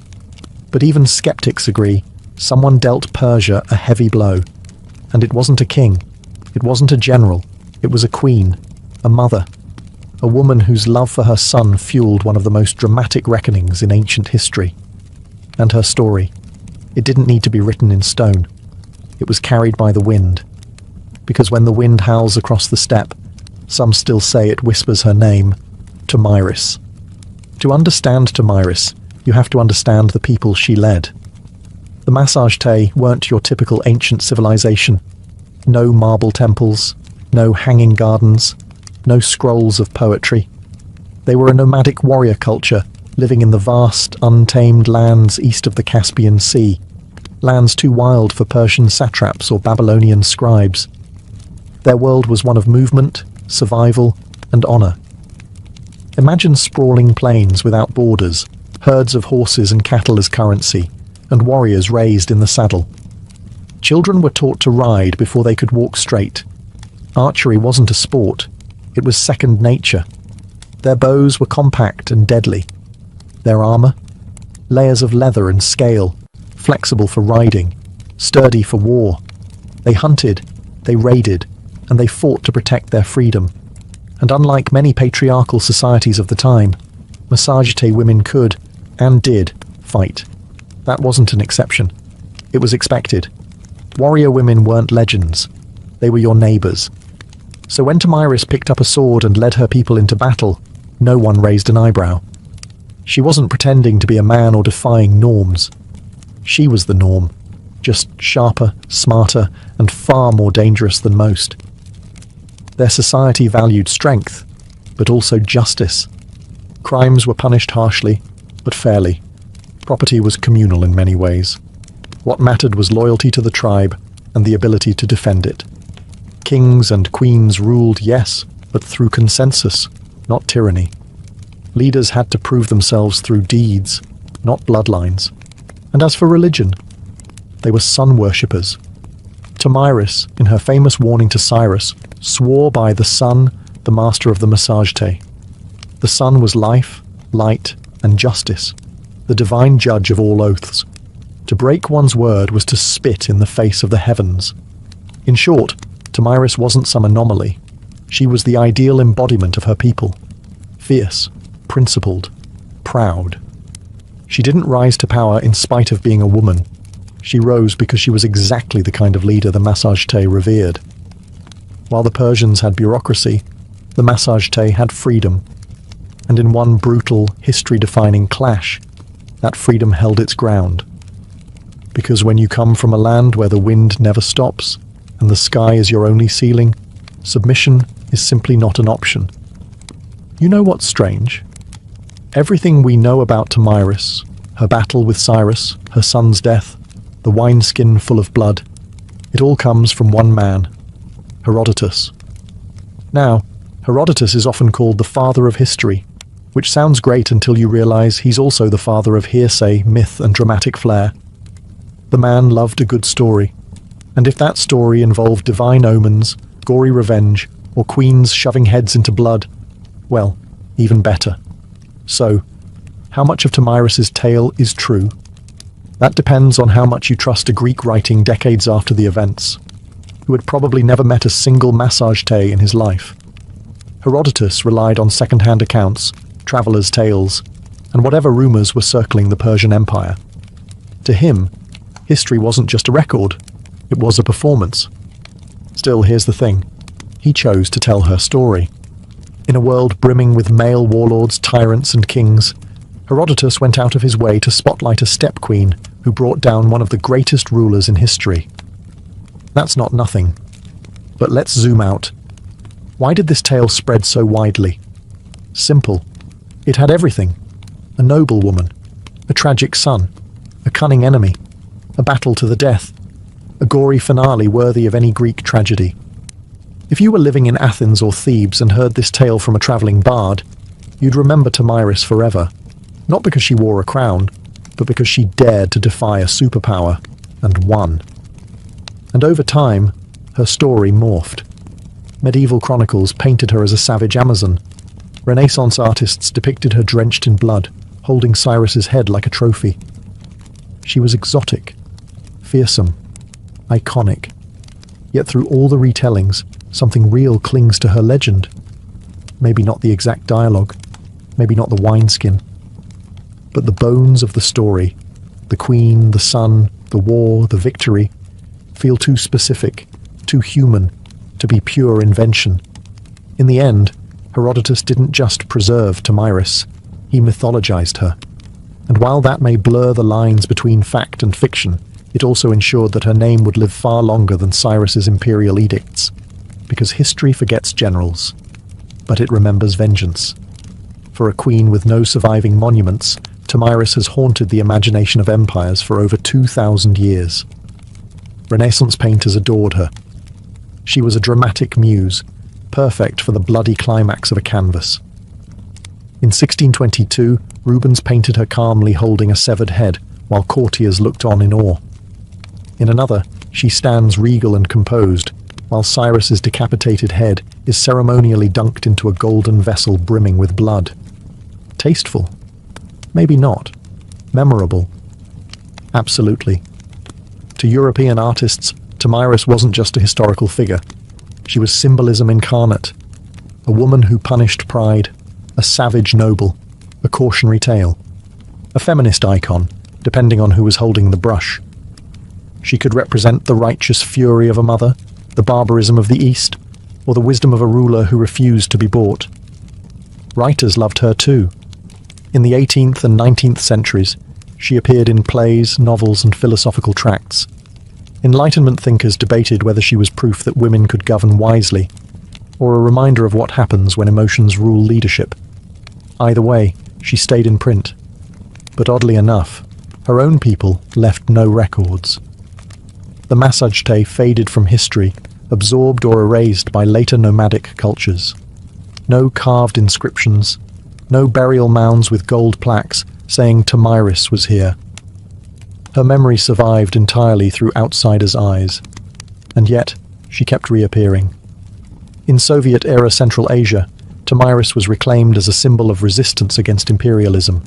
[SPEAKER 1] But even skeptics agree, someone dealt Persia a heavy blow. And it wasn't a king, it wasn't a general, it was a queen, a mother, a woman whose love for her son fueled one of the most dramatic reckonings in ancient history. And her story, it didn't need to be written in stone. it was carried by the wind. Because when the wind howls across the steppe, some still say it whispers her name, Tomyris. To understand Tomyris, you have to understand the people she led. The Massagetæ weren't your typical ancient civilization. No marble temples, no hanging gardens, no scrolls of poetry. They were a nomadic warrior culture living in the vast, untamed lands east of the Caspian Sea, lands too wild for Persian satraps or Babylonian scribes. Their world was one of movement, survival, and honor. Imagine sprawling plains without borders, herds of horses and cattle as currency, and warriors raised in the saddle. Children were taught to ride before they could walk straight. Archery wasn't a sport, it was second nature. Their bows were compact and deadly. Their armor? Layers of leather and scale, flexible for riding, sturdy for war. They hunted, they raided, and they fought to protect their freedom. And unlike many patriarchal societies of the time, Massagetæ women could, and did, fight. That wasn't an exception. It was expected. Warrior women weren't legends. They were your neighbors. So when Tomyris picked up a sword and led her people into battle, no one raised an eyebrow. She wasn't pretending to be a man or defying norms. She was the norm, just sharper, smarter, and far more dangerous than most. Their society valued strength, but also justice. Crimes were punished harshly, but fairly. Property was communal in many ways. What mattered was loyalty to the tribe and the ability to defend it. Kings and queens ruled, yes, but through consensus, not tyranny. Leaders had to prove themselves through deeds, not bloodlines. And as for religion, they were sun worshippers. Tomyris, in her famous warning to Cyrus, swore by the sun, the master of the Massagetæ. The sun was life, light, and justice, the divine judge of all oaths. To break one's word was to spit in the face of the heavens. In short, Tomyris wasn't some anomaly. She was the ideal embodiment of her people. Fierce, principled, proud. She didn't rise to power in spite of being a woman. She rose because she was exactly the kind of leader the Massagetæ revered. While the Persians had bureaucracy, the Massagetæ had freedom. And in one brutal, history-defining clash, that freedom held its ground. Because when you come from a land where the wind never stops, and the sky is your only ceiling, submission is simply not an option. You know what's strange? Everything we know about Tomyris, her battle with Cyrus, her son's death, the wineskin full of blood, it all comes from one man, Herodotus. Now, Herodotus is often called the father of history, which sounds great until you realize he's also the father of hearsay, myth, and dramatic flair. The man loved a good story, and if that story involved divine omens, gory revenge, or queens shoving heads into blood, well, even better. So, how much of Tomyris's tale is true? That depends on how much you trust a Greek writing decades after the events, who had probably never met a single Massagetæ in his life. Herodotus relied on second-hand accounts, travelers' tales, and whatever rumors were circling the Persian Empire. To him, history wasn't just a record, it was a performance. Still, here's the thing. He chose to tell her story. In a world brimming with male warlords, tyrants, and kings, Herodotus went out of his way to spotlight a steppe queen who brought down one of the greatest rulers in history. That's not nothing. But let's zoom out. Why did this tale spread so widely? Simple. It had everything. A noble woman, a tragic son, a cunning enemy, a battle to the death, a gory finale worthy of any Greek tragedy. If you were living in Athens or Thebes and heard this tale from a travelling bard, you'd remember Tomyris forever, not because she wore a crown, but because she dared to defy a superpower, and won. And over time, her story morphed. Medieval chronicles painted her as a savage Amazon. Renaissance artists depicted her drenched in blood, holding Cyrus's head like a trophy. She was exotic, fearsome, iconic. Yet through all the retellings, something real clings to her legend. Maybe not the exact dialogue, maybe not the wineskin, but the bones of the story, the queen, the sun, the war, the victory, feel too specific, too human, to be pure invention. In the end, Herodotus didn't just preserve Tomyris, he mythologized her. And while that may blur the lines between fact and fiction, it also ensured that her name would live far longer than Cyrus's imperial edicts. Because history forgets generals, but it remembers vengeance. For a queen with no surviving monuments, Tomyris has haunted the imagination of empires for over 2,000 years. Renaissance painters adored her. She was a dramatic muse, perfect for the bloody climax of a canvas. In 1622, Rubens painted her calmly holding a severed head, while courtiers looked on in awe. In another, she stands regal and composed, while Cyrus's decapitated head is ceremonially dunked into a golden vessel brimming with blood. Tasteful? Maybe not. Memorable? Absolutely. To European artists, Tomyris wasn't just a historical figure. She was symbolism incarnate. A woman who punished pride, a savage noble, a cautionary tale. A feminist icon, depending on who was holding the brush. She could represent the righteous fury of a mother, the barbarism of the East, or the wisdom of a ruler who refused to be bought. Writers loved her too. In the 18th and 19th centuries, she appeared in plays, novels, and philosophical tracts. Enlightenment thinkers debated whether she was proof that women could govern wisely, or a reminder of what happens when emotions rule leadership. Either way, she stayed in print. But oddly enough, her own people left no records. The Massagetæ faded from history, absorbed or erased by later nomadic cultures. No carved inscriptions, no burial mounds with gold plaques saying Tomyris was here. Her memory survived entirely through outsiders' eyes, and yet she kept reappearing. In Soviet-era Central Asia, Tomyris was reclaimed as a symbol of resistance against imperialism.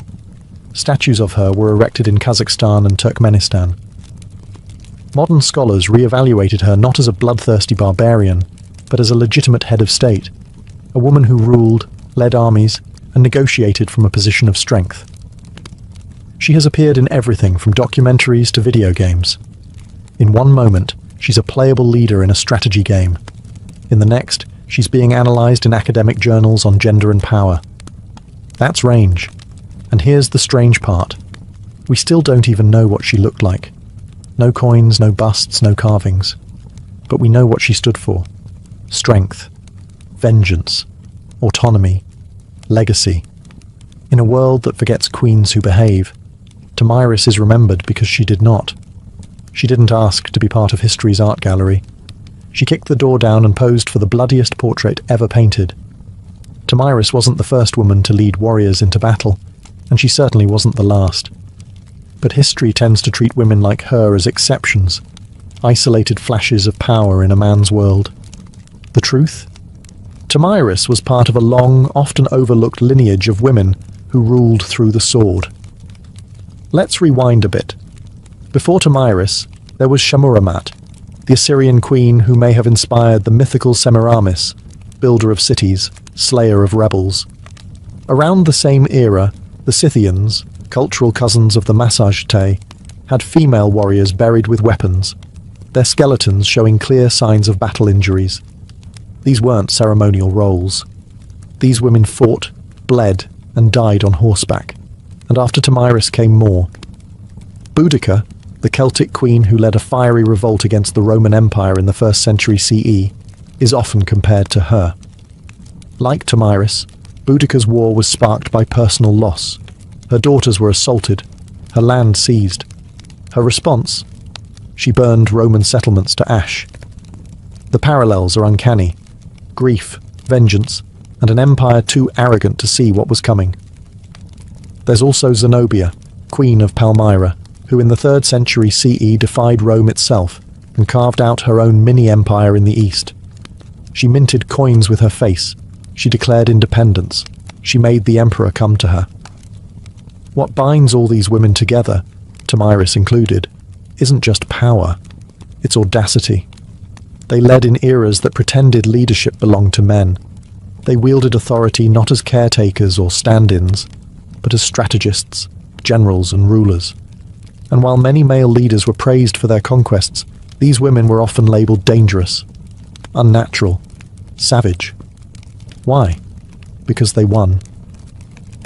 [SPEAKER 1] Statues of her were erected in Kazakhstan and Turkmenistan. Modern scholars re-evaluated her not as a bloodthirsty barbarian, but as a legitimate head of state, a woman who ruled, led armies, and negotiated from a position of strength. She has appeared in everything from documentaries to video games. In one moment, she's a playable leader in a strategy game. In the next, she's being analysed in academic journals on gender and power. That's range. And here's the strange part. We still don't even know what she looked like. No coins, no busts, no carvings. But we know what she stood for. Strength. Vengeance. Autonomy. Legacy. In a world that forgets queens who behave, Tomyris is remembered because she did not. She didn't ask to be part of history's art gallery. She kicked the door down and posed for the bloodiest portrait ever painted. Tomyris wasn't the first woman to lead warriors into battle, and she certainly wasn't the last. But history tends to treat women like her as exceptions, isolated flashes of power in a man's world. The truth? Tomyris was part of a long, often overlooked lineage of women who ruled through the sword. Let's rewind a bit. Before Tomyris, there was Shahmuramat, the Assyrian queen who may have inspired the mythical Semiramis, builder of cities, slayer of rebels. Around the same era, the Scythians, cultural cousins of the Massagetæ, had female warriors buried with weapons, their skeletons showing clear signs of battle injuries. These weren't ceremonial roles. These women fought, bled, and died on horseback. And after Tomyris came more. Boudica, the Celtic queen who led a fiery revolt against the Roman Empire in the 1st century CE, is often compared to her. Like Tomyris, Boudica's war was sparked by personal loss. Her daughters were assaulted, her land seized. Her response? She burned Roman settlements to ash. The parallels are uncanny. Grief, vengeance, and an empire too arrogant to see what was coming. There's also Zenobia, queen of Palmyra, who in the 3rd century CE defied Rome itself and carved out her own mini-empire in the east. She minted coins with her face. She declared independence. She made the emperor come to her. What binds all these women together, Tomyris included, isn't just power, it's audacity. They led in eras that pretended leadership belonged to men. They wielded authority not as caretakers or stand-ins, but as strategists, generals and rulers. And while many male leaders were praised for their conquests, These women were often labeled dangerous, unnatural, savage. Why? Because they won.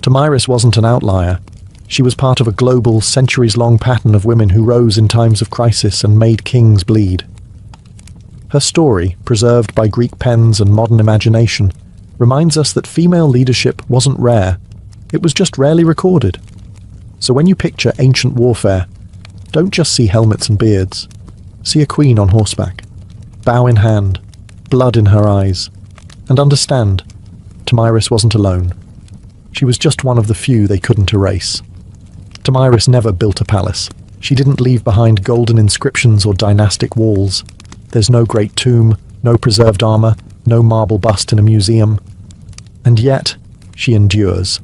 [SPEAKER 1] Tomyris wasn't an outlier. She was part of a global, centuries-long pattern of women who rose in times of crisis and made kings bleed. Her story, preserved by Greek pens and modern imagination, reminds us that female leadership wasn't rare. It was just rarely recorded. So when you picture ancient warfare, don't just see helmets and beards. See a queen on horseback, bow in hand, blood in her eyes, and understand, Tomyris wasn't alone. She was just one of the few they couldn't erase. Tomyris never built a palace. She didn't leave behind golden inscriptions or dynastic walls. There's no great tomb, no preserved armor, no marble bust in a museum. And yet, she endures.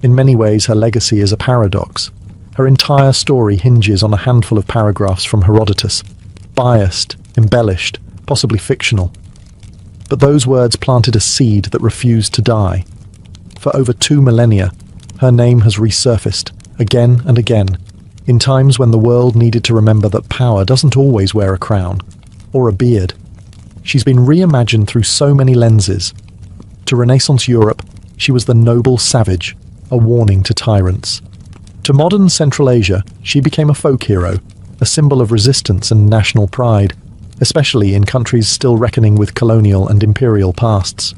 [SPEAKER 1] In many ways, her legacy is a paradox. Her entire story hinges on a handful of paragraphs from Herodotus, biased, embellished, possibly fictional. But those words planted a seed that refused to die. For over 2 millennia, her name has resurfaced, again and again, in times when the world needed to remember that power doesn't always wear a crown, or a beard. She's been reimagined through so many lenses. To Renaissance Europe, she was the noble savage, a warning to tyrants. To modern Central Asia, she became a folk hero, a symbol of resistance and national pride, especially in countries still reckoning with colonial and imperial pasts.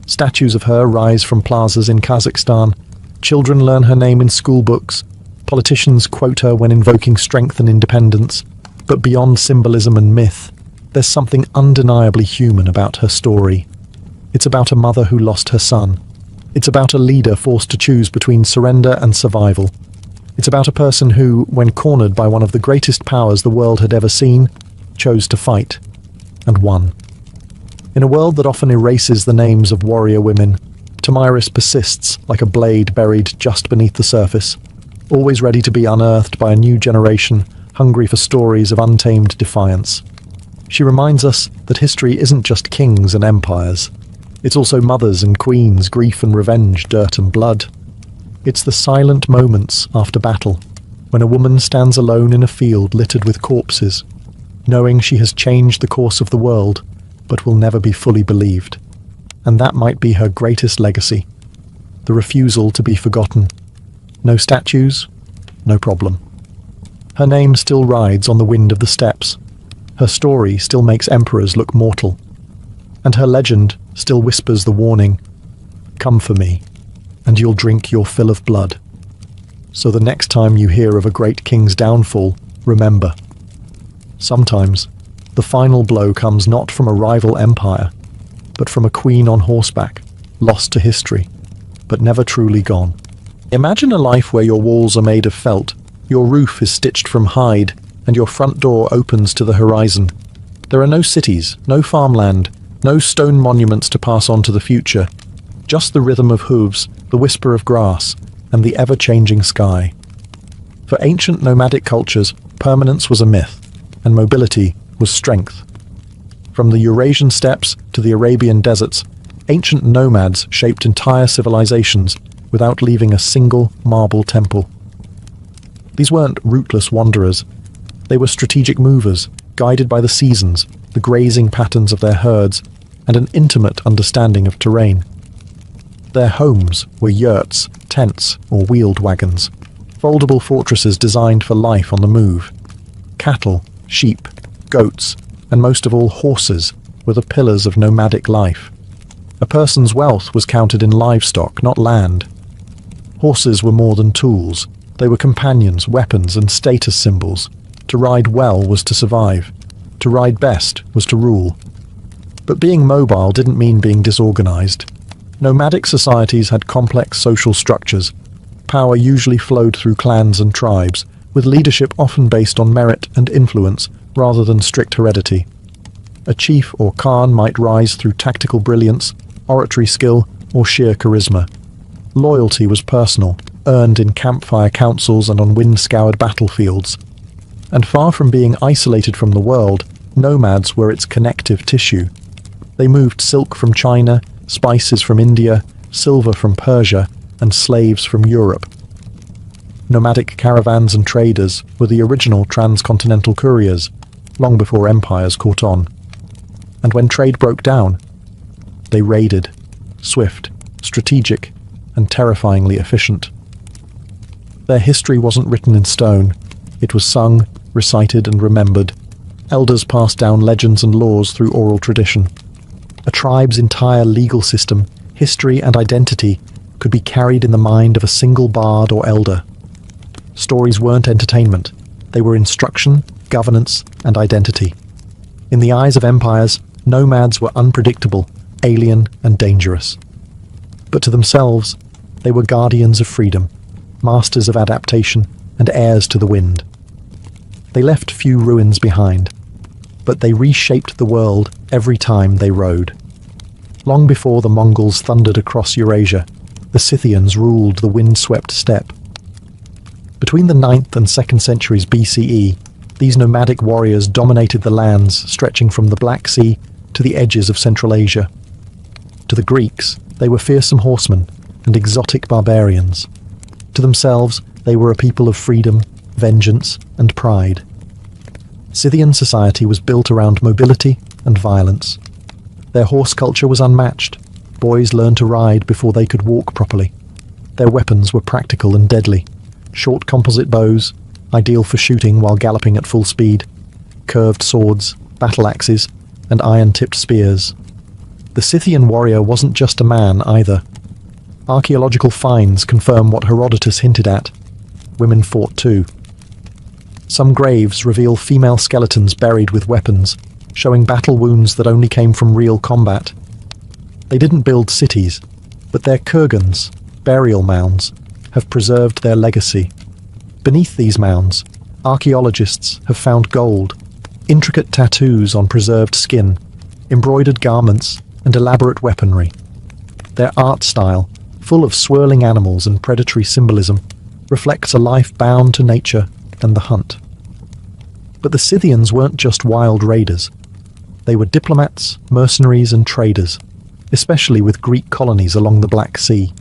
[SPEAKER 1] Statues of her rise from plazas in Kazakhstan. Children learn her name in school books. Politicians quote her when invoking strength and independence. But beyond symbolism and myth, there's something undeniably human about her story. It's about a mother who lost her son. It's about a leader forced to choose between surrender and survival. It's about a person who, when cornered by one of the greatest powers the world had ever seen, chose to fight, and won. In a world that often erases the names of warrior women, Tomyris persists like a blade buried just beneath the surface, always ready to be unearthed by a new generation hungry for stories of untamed defiance. She reminds us that history isn't just kings and empires. It's also mothers and queens, grief and revenge, dirt and blood. It's the silent moments after battle, when a woman stands alone in a field littered with corpses, knowing she has changed the course of the world, but will never be fully believed. And that might be her greatest legacy, the refusal to be forgotten. No statues, no problem. Her name still rides on the wind of the steppes. Her story still makes emperors look mortal. And her legend still whispers the warning, "Come for me, and you'll drink your fill of blood." So the next time you hear of a great king's downfall, remember, sometimes the final blow comes not from a rival empire, but from a queen on horseback, lost to history, but never truly gone. Imagine a life where your walls are made of felt, your roof is stitched from hide, and your front door opens to the horizon. There are no cities, no farmland, no stone monuments to pass on to the future, just the rhythm of hooves, the whisper of grass, and the ever-changing sky. For ancient nomadic cultures, permanence was a myth, and mobility was strength. From the Eurasian steppes to the Arabian deserts, ancient nomads shaped entire civilizations without leaving a single marble temple. These weren't rootless wanderers. They were strategic movers, guided by the seasons, the grazing patterns of their herds, and an intimate understanding of terrain. Their homes were yurts, tents, or wheeled wagons, foldable fortresses designed for life on the move. Cattle, sheep, goats, and most of all horses were the pillars of nomadic life. A person's wealth was counted in livestock, not land. Horses were more than tools. They were companions, weapons, and status symbols. To ride well was to survive. To ride best was to rule. But being mobile didn't mean being disorganized. Nomadic societies had complex social structures. Power usually flowed through clans and tribes, with leadership often based on merit and influence rather than strict heredity. A chief or khan might rise through tactical brilliance, oratory skill, or sheer charisma. Loyalty was personal, earned in campfire councils and on wind-scoured battlefields. And far from being isolated from the world, nomads were its connective tissue. They moved silk from China, spices from India, silver from Persia, and slaves from Europe. Nomadic caravans and traders were the original transcontinental couriers. long before empires caught on. And when trade broke down, they raided, swift, strategic, and terrifyingly efficient. Their history wasn't written in stone. It was sung, recited, and remembered. Elders passed down legends and laws through oral tradition. A tribe's entire legal system, history, and identity could be carried in the mind of a single bard or elder. Stories weren't entertainment. They were instruction, governance, and identity. In the eyes of empires, nomads were unpredictable, alien, and dangerous. But to themselves, they were guardians of freedom, masters of adaptation, and heirs to the wind. They left few ruins behind, but they reshaped the world every time they rode. Long before the Mongols thundered across Eurasia, the Scythians ruled the wind-swept steppe. Between the 9th and 2nd centuries BCE, these nomadic warriors dominated the lands stretching from the Black Sea to the edges of Central Asia. To the Greeks, they were fearsome horsemen and exotic barbarians. To themselves, they were a people of freedom, vengeance, and pride. Scythian society was built around mobility and violence. Their horse culture was unmatched. Boys learned to ride before they could walk properly. Their weapons were practical and deadly. Short composite bows, ideal for shooting while galloping at full speed, curved swords, battle axes, and iron-tipped spears. The Scythian warrior wasn't just a man either. Archaeological finds confirm what Herodotus hinted at. Women fought too. Some graves reveal female skeletons buried with weapons, showing battle wounds that only came from real combat. They didn't build cities, but their kurgans, burial mounds, have preserved their legacy. Beneath these mounds, archaeologists have found gold, intricate tattoos on preserved skin, embroidered garments, and elaborate weaponry. Their art style, full of swirling animals and predatory symbolism, reflects a life bound to nature and the hunt. But the Scythians weren't just wild raiders. They were diplomats, mercenaries, and traders, especially with Greek colonies along the Black Sea.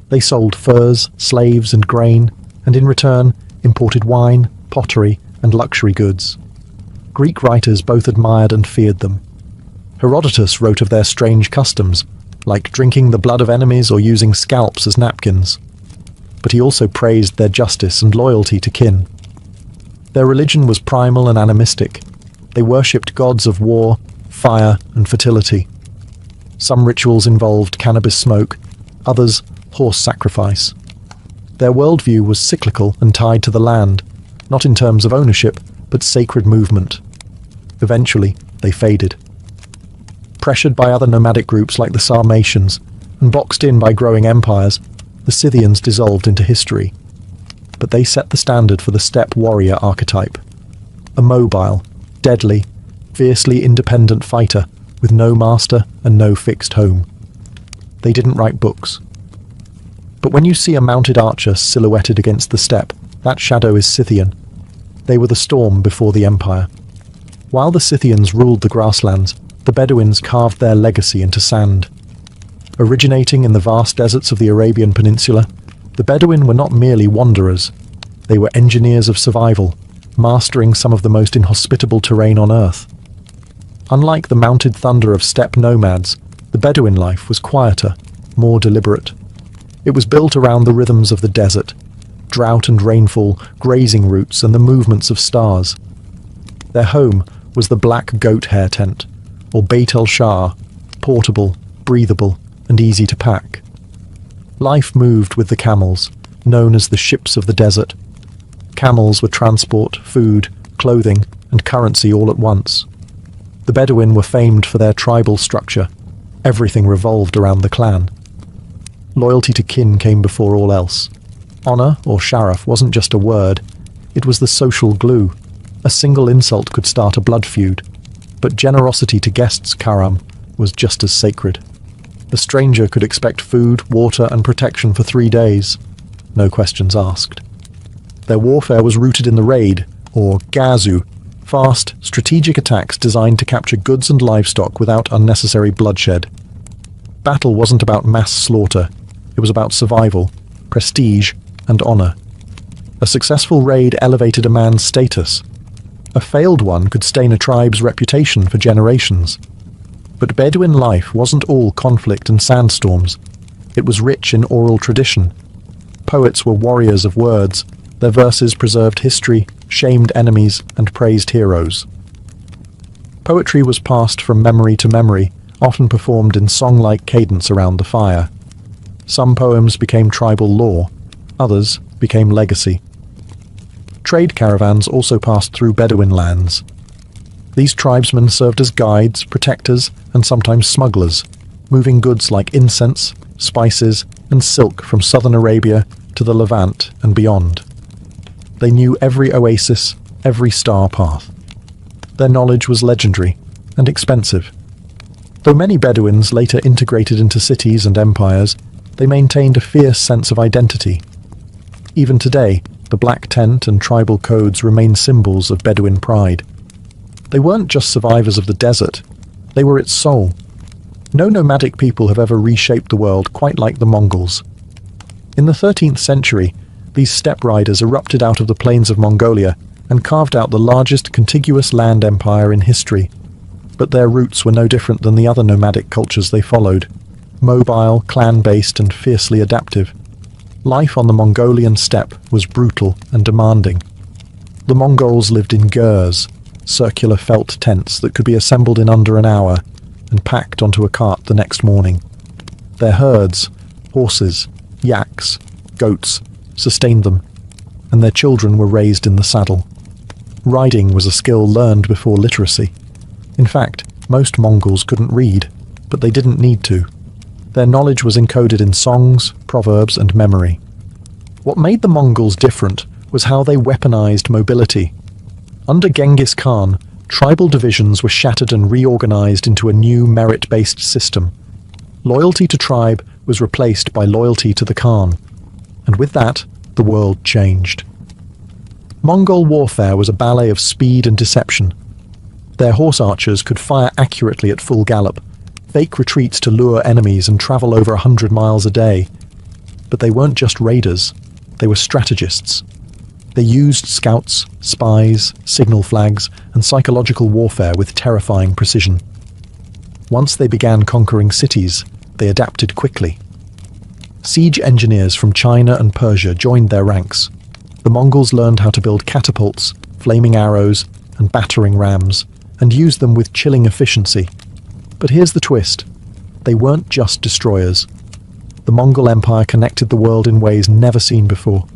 [SPEAKER 1] They sold furs, slaves, and grain, and in return imported wine, pottery, and luxury goods. Greek writers both admired and feared them. Herodotus wrote of their strange customs, like drinking the blood of enemies or using scalps as napkins. But he also praised their justice and loyalty to kin. Their religion was primal and animistic. They worshipped gods of war, fire, and fertility. Some rituals involved cannabis smoke, others horse sacrifice. Their worldview was cyclical and tied to the land, not in terms of ownership, but sacred movement. Eventually, they faded. Pressured by other nomadic groups like the Sarmatians, and boxed in by growing empires, the Scythians dissolved into history. But they set the standard for the steppe warrior archetype. A mobile, deadly, fiercely independent fighter with no master and no fixed home. They didn't write books. But when you see a mounted archer silhouetted against the steppe, that shadow is Scythian. They were the storm before the empire. While the Scythians ruled the grasslands, the Bedouins carved their legacy into sand. Originating in the vast deserts of the Arabian Peninsula, the Bedouin were not merely wanderers. They were engineers of survival, mastering some of the most inhospitable terrain on Earth. Unlike the mounted thunder of steppe nomads, the Bedouin life was quieter, more deliberate. It was built around the rhythms of the desert, drought and rainfall, grazing routes, and the movements of stars. Their home was the black goat hair tent, or Beit el-Shah, portable, breathable, and easy to pack. Life moved with the camels, known as the ships of the desert. Camels were transport, food, clothing, and currency all at once. The Bedouin were famed for their tribal structure. Everything revolved around the clan. Loyalty to kin came before all else. Honor, or sharaf, wasn't just a word. It was the social glue. A single insult could start a blood feud. But generosity to guests, karam, was just as sacred. The stranger could expect food, water, and protection for 3 days. No questions asked. Their warfare was rooted in the raid, or gazu, fast, strategic attacks designed to capture goods and livestock without unnecessary bloodshed. Battle wasn't about mass slaughter. It was about survival, prestige, and honor. A successful raid elevated a man's status. A failed one could stain a tribe's reputation for generations. But Bedouin life wasn't all conflict and sandstorms. It was rich in oral tradition. Poets were warriors of words. Their verses preserved history, shamed enemies, and praised heroes. Poetry was passed from memory to memory, often performed in song-like cadence around the fire. Some poems became tribal lore, others became legacy. Trade caravans also passed through Bedouin lands. These tribesmen served as guides, protectors, and sometimes smugglers, moving goods like incense, spices, and silk from southern Arabia to the Levant and beyond. They knew every oasis, every star path. Their knowledge was legendary and expensive. Though many Bedouins later integrated into cities and empires, they maintained a fierce sense of identity. Even today, the black tent and tribal codes remain symbols of Bedouin pride. They weren't just survivors of the desert, they were its soul. No nomadic people have ever reshaped the world quite like the Mongols. In the 13th century, these steppe riders erupted out of the plains of Mongolia and carved out the largest contiguous land empire in history. But their roots were no different than the other nomadic cultures they followed: mobile, clan-based, and fiercely adaptive. Life on the Mongolian steppe was brutal and demanding. The Mongols lived in gurs, circular felt tents that could be assembled in under an hour and packed onto a cart the next morning. Their herds, horses, yaks, goats, sustained them, and their children were raised in the saddle. Riding was a skill learned before literacy. In fact, most Mongols couldn't read, but they didn't need to. Their knowledge was encoded in songs, proverbs, and memory. What made the Mongols different was how they weaponized mobility. Under Genghis Khan, tribal divisions were shattered and reorganized into a new merit-based system. Loyalty to tribe was replaced by loyalty to the Khan, and with that, the world changed. Mongol warfare was a ballet of speed and deception. Their horse archers could fire accurately at full gallop, fake retreats to lure enemies, and travel over 100 miles a day. But they weren't just raiders, they were strategists. They used scouts, spies, signal flags, and psychological warfare with terrifying precision. Once they began conquering cities, they adapted quickly. Siege engineers from China and Persia joined their ranks. The Mongols learned how to build catapults, flaming arrows, and battering rams, and used them with chilling efficiency. But here's the twist. They weren't just destroyers. The Mongol Empire connected the world in ways never seen before.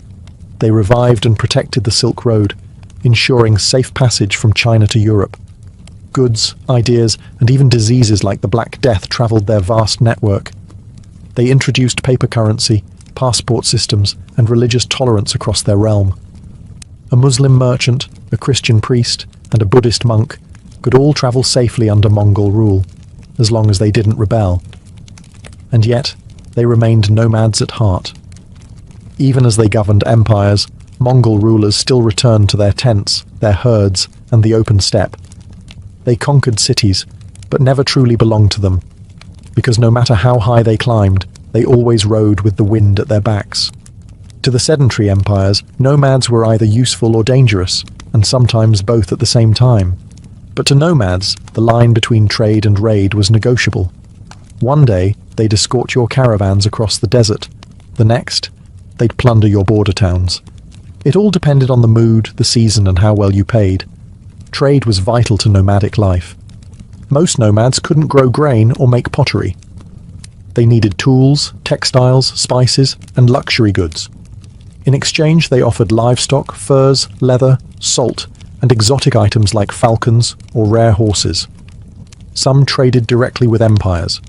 [SPEAKER 1] They revived and protected the Silk Road, ensuring safe passage from China to Europe. Goods, ideas, and even diseases like the Black Death traveled their vast network. They introduced paper currency, passport systems, and religious tolerance across their realm. A Muslim merchant, a Christian priest, and a Buddhist monk could all travel safely under Mongol rule, as long as they didn't rebel. And yet, they remained nomads at heart. Even as they governed empires, Mongol rulers still returned to their tents, their herds, and the open steppe. They conquered cities, but never truly belonged to them, because no matter how high they climbed, they always rode with the wind at their backs. To the sedentary empires, nomads were either useful or dangerous, and sometimes both at the same time. But to nomads, the line between trade and raid was negotiable. One day, they'd escort your caravans across the desert. The next, they'd plunder your border towns. It all depended on the mood, the season, and how well you paid. Trade was vital to nomadic life. Most nomads couldn't grow grain or make pottery. They needed tools, textiles, spices, and luxury goods. In exchange, they offered livestock, furs, leather, salt, and exotic items like falcons or rare horses. Some traded directly with empires.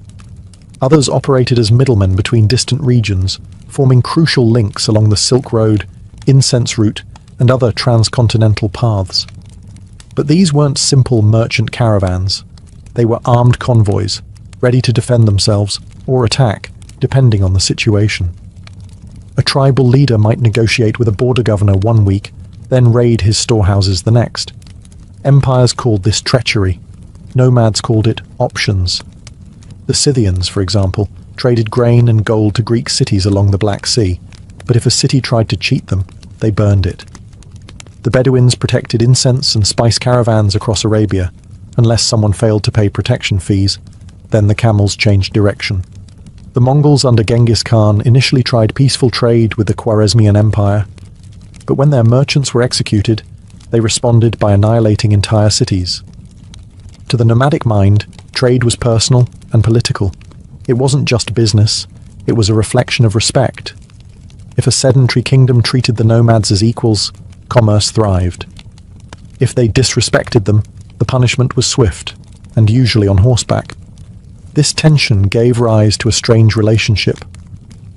[SPEAKER 1] Others operated as middlemen between distant regions, forming crucial links along the Silk Road, incense route, and other transcontinental paths. But these weren't simple merchant caravans. They were armed convoys, ready to defend themselves or attack, depending on the situation. A tribal leader might negotiate with a border governor one week, then raid his storehouses the next. Empires called this treachery. Nomads called it options. The Scythians, for example, traded grain and gold to Greek cities along the Black Sea, but if a city tried to cheat them, they burned it. The Bedouins protected incense and spice caravans across Arabia, unless someone failed to pay protection fees. Then the camels changed direction. The Mongols under Genghis Khan initially tried peaceful trade with the Khwarezmian Empire, but when their merchants were executed, they responded by annihilating entire cities. To the nomadic mind, trade was personal and political. It wasn't just business, it was a reflection of respect. If a sedentary kingdom treated the nomads as equals, commerce thrived. If they disrespected them, the punishment was swift, and usually on horseback. This tension gave rise to a strange relationship.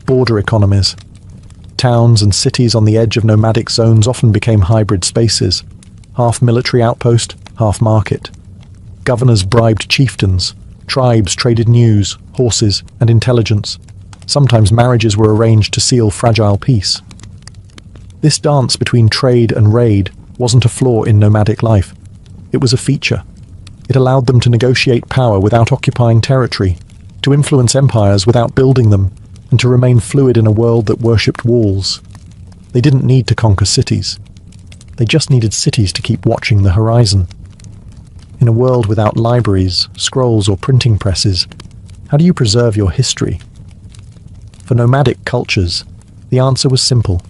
[SPEAKER 1] Border economies. Towns and cities on the edge of nomadic zones often became hybrid spaces, half military outpost, half market. Governors bribed chieftains, tribes traded news, horses, and intelligence. Sometimes marriages were arranged to seal fragile peace. This dance between trade and raid wasn't a flaw in nomadic life. It was a feature. It allowed them to negotiate power without occupying territory, to influence empires without building them, and to remain fluid in a world that worshipped walls. They didn't need to conquer cities. They just needed cities to keep watching the horizon. In a world without libraries, scrolls, or printing presses, how do you preserve your history? For nomadic cultures, the answer was simple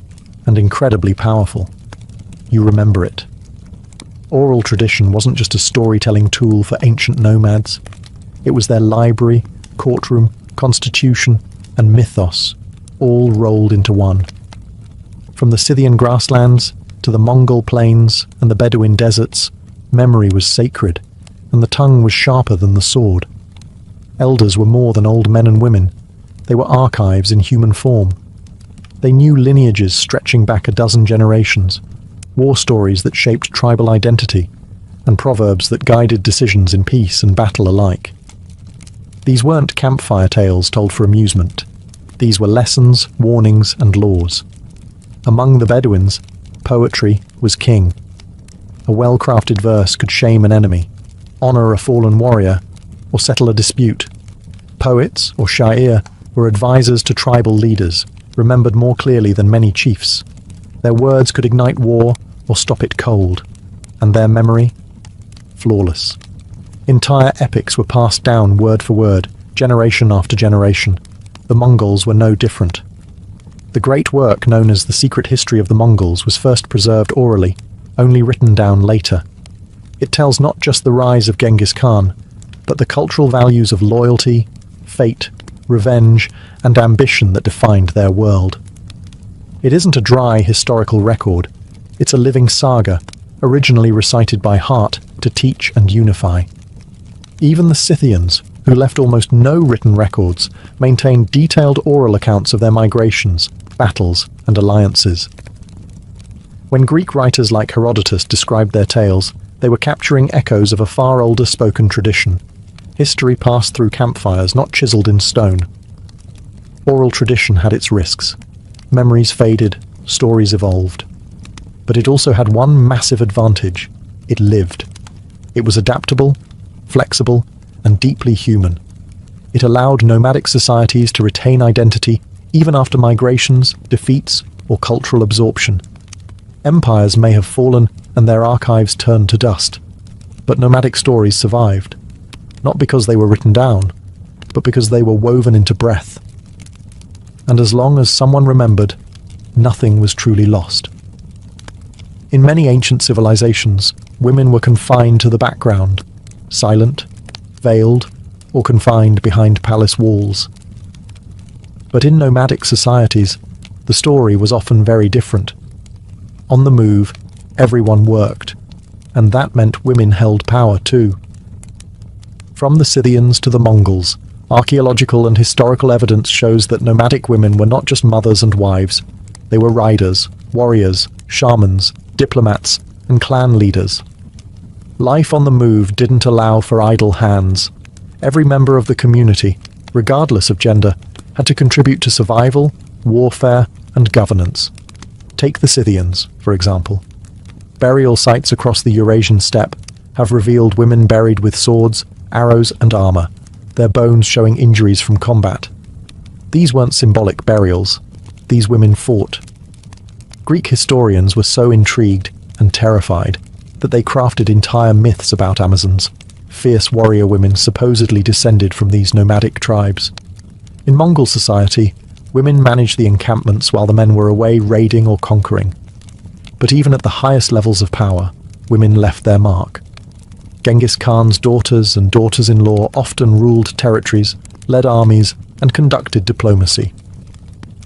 [SPEAKER 1] and incredibly powerful. You remember it. Oral tradition wasn't just a storytelling tool for ancient nomads. It was their library, courtroom, constitution, and mythos, all rolled into one. From the Scythian grasslands to the Mongol plains and the Bedouin deserts, memory was sacred, and the tongue was sharper than the sword. Elders were more than old men and women. They were archives in human form. They knew lineages stretching back a dozen generations, war stories that shaped tribal identity, and proverbs that guided decisions in peace and battle alike. These weren't campfire tales told for amusement. These were lessons, warnings, and laws. Among the Bedouins, poetry was king. A well-crafted verse could shame an enemy, honor a fallen warrior, or settle a dispute. Poets, or sha'ir, were advisors to tribal leaders, remembered more clearly than many chiefs. Their words could ignite war or stop it cold, and their memory, flawless. Entire epics were passed down word for word, generation after generation. The Mongols were no different. The great work known as The Secret History of the Mongols was first preserved orally, only written down later. It tells not just the rise of Genghis Khan, but the cultural values of loyalty, fate, revenge, and ambition that defined their world. It isn't a dry historical record. It's a living saga, originally recited by heart to teach and unify. Even the Scythians, who left almost no written records, maintained detailed oral accounts of their migrations, battles, and alliances. When Greek writers like Herodotus described their tales, they were capturing echoes of a far older spoken tradition. History passed through campfires, not chiseled in stone. Oral tradition had its risks. Memories faded, stories evolved. But it also had one massive advantage. It lived. It was adaptable, flexible, and deeply human. It allowed nomadic societies to retain identity even after migrations, defeats, or cultural absorption. Empires may have fallen and their archives turned to dust, but nomadic stories survived. Not because they were written down, but because they were woven into breath. And as long as someone remembered, nothing was truly lost. In many ancient civilizations, women were confined to the background, silent, veiled, or confined behind palace walls. But in nomadic societies, the story was often very different. On the move, everyone worked, and that meant women held power too. From the Scythians to the Mongols, archaeological and historical evidence shows that nomadic women were not just mothers and wives. They were riders, warriors, shamans, diplomats, and clan leaders. Life on the move didn't allow for idle hands. Every member of the community, regardless of gender, had to contribute to survival, warfare, and governance. Take the Scythians, for example. Burial sites across the Eurasian steppe have revealed women buried with swords, arrows, and armor, their bones showing injuries from combat. These weren't symbolic burials. These women fought. Greek historians were so intrigued, and terrified that they crafted entire myths about Amazons, fierce warrior women supposedly descended from these nomadic tribes. In Mongol society, women managed the encampments while the men were away raiding or conquering. But even at the highest levels of power, women left their mark. Genghis Khan's daughters and daughters-in-law often ruled territories, led armies, and conducted diplomacy.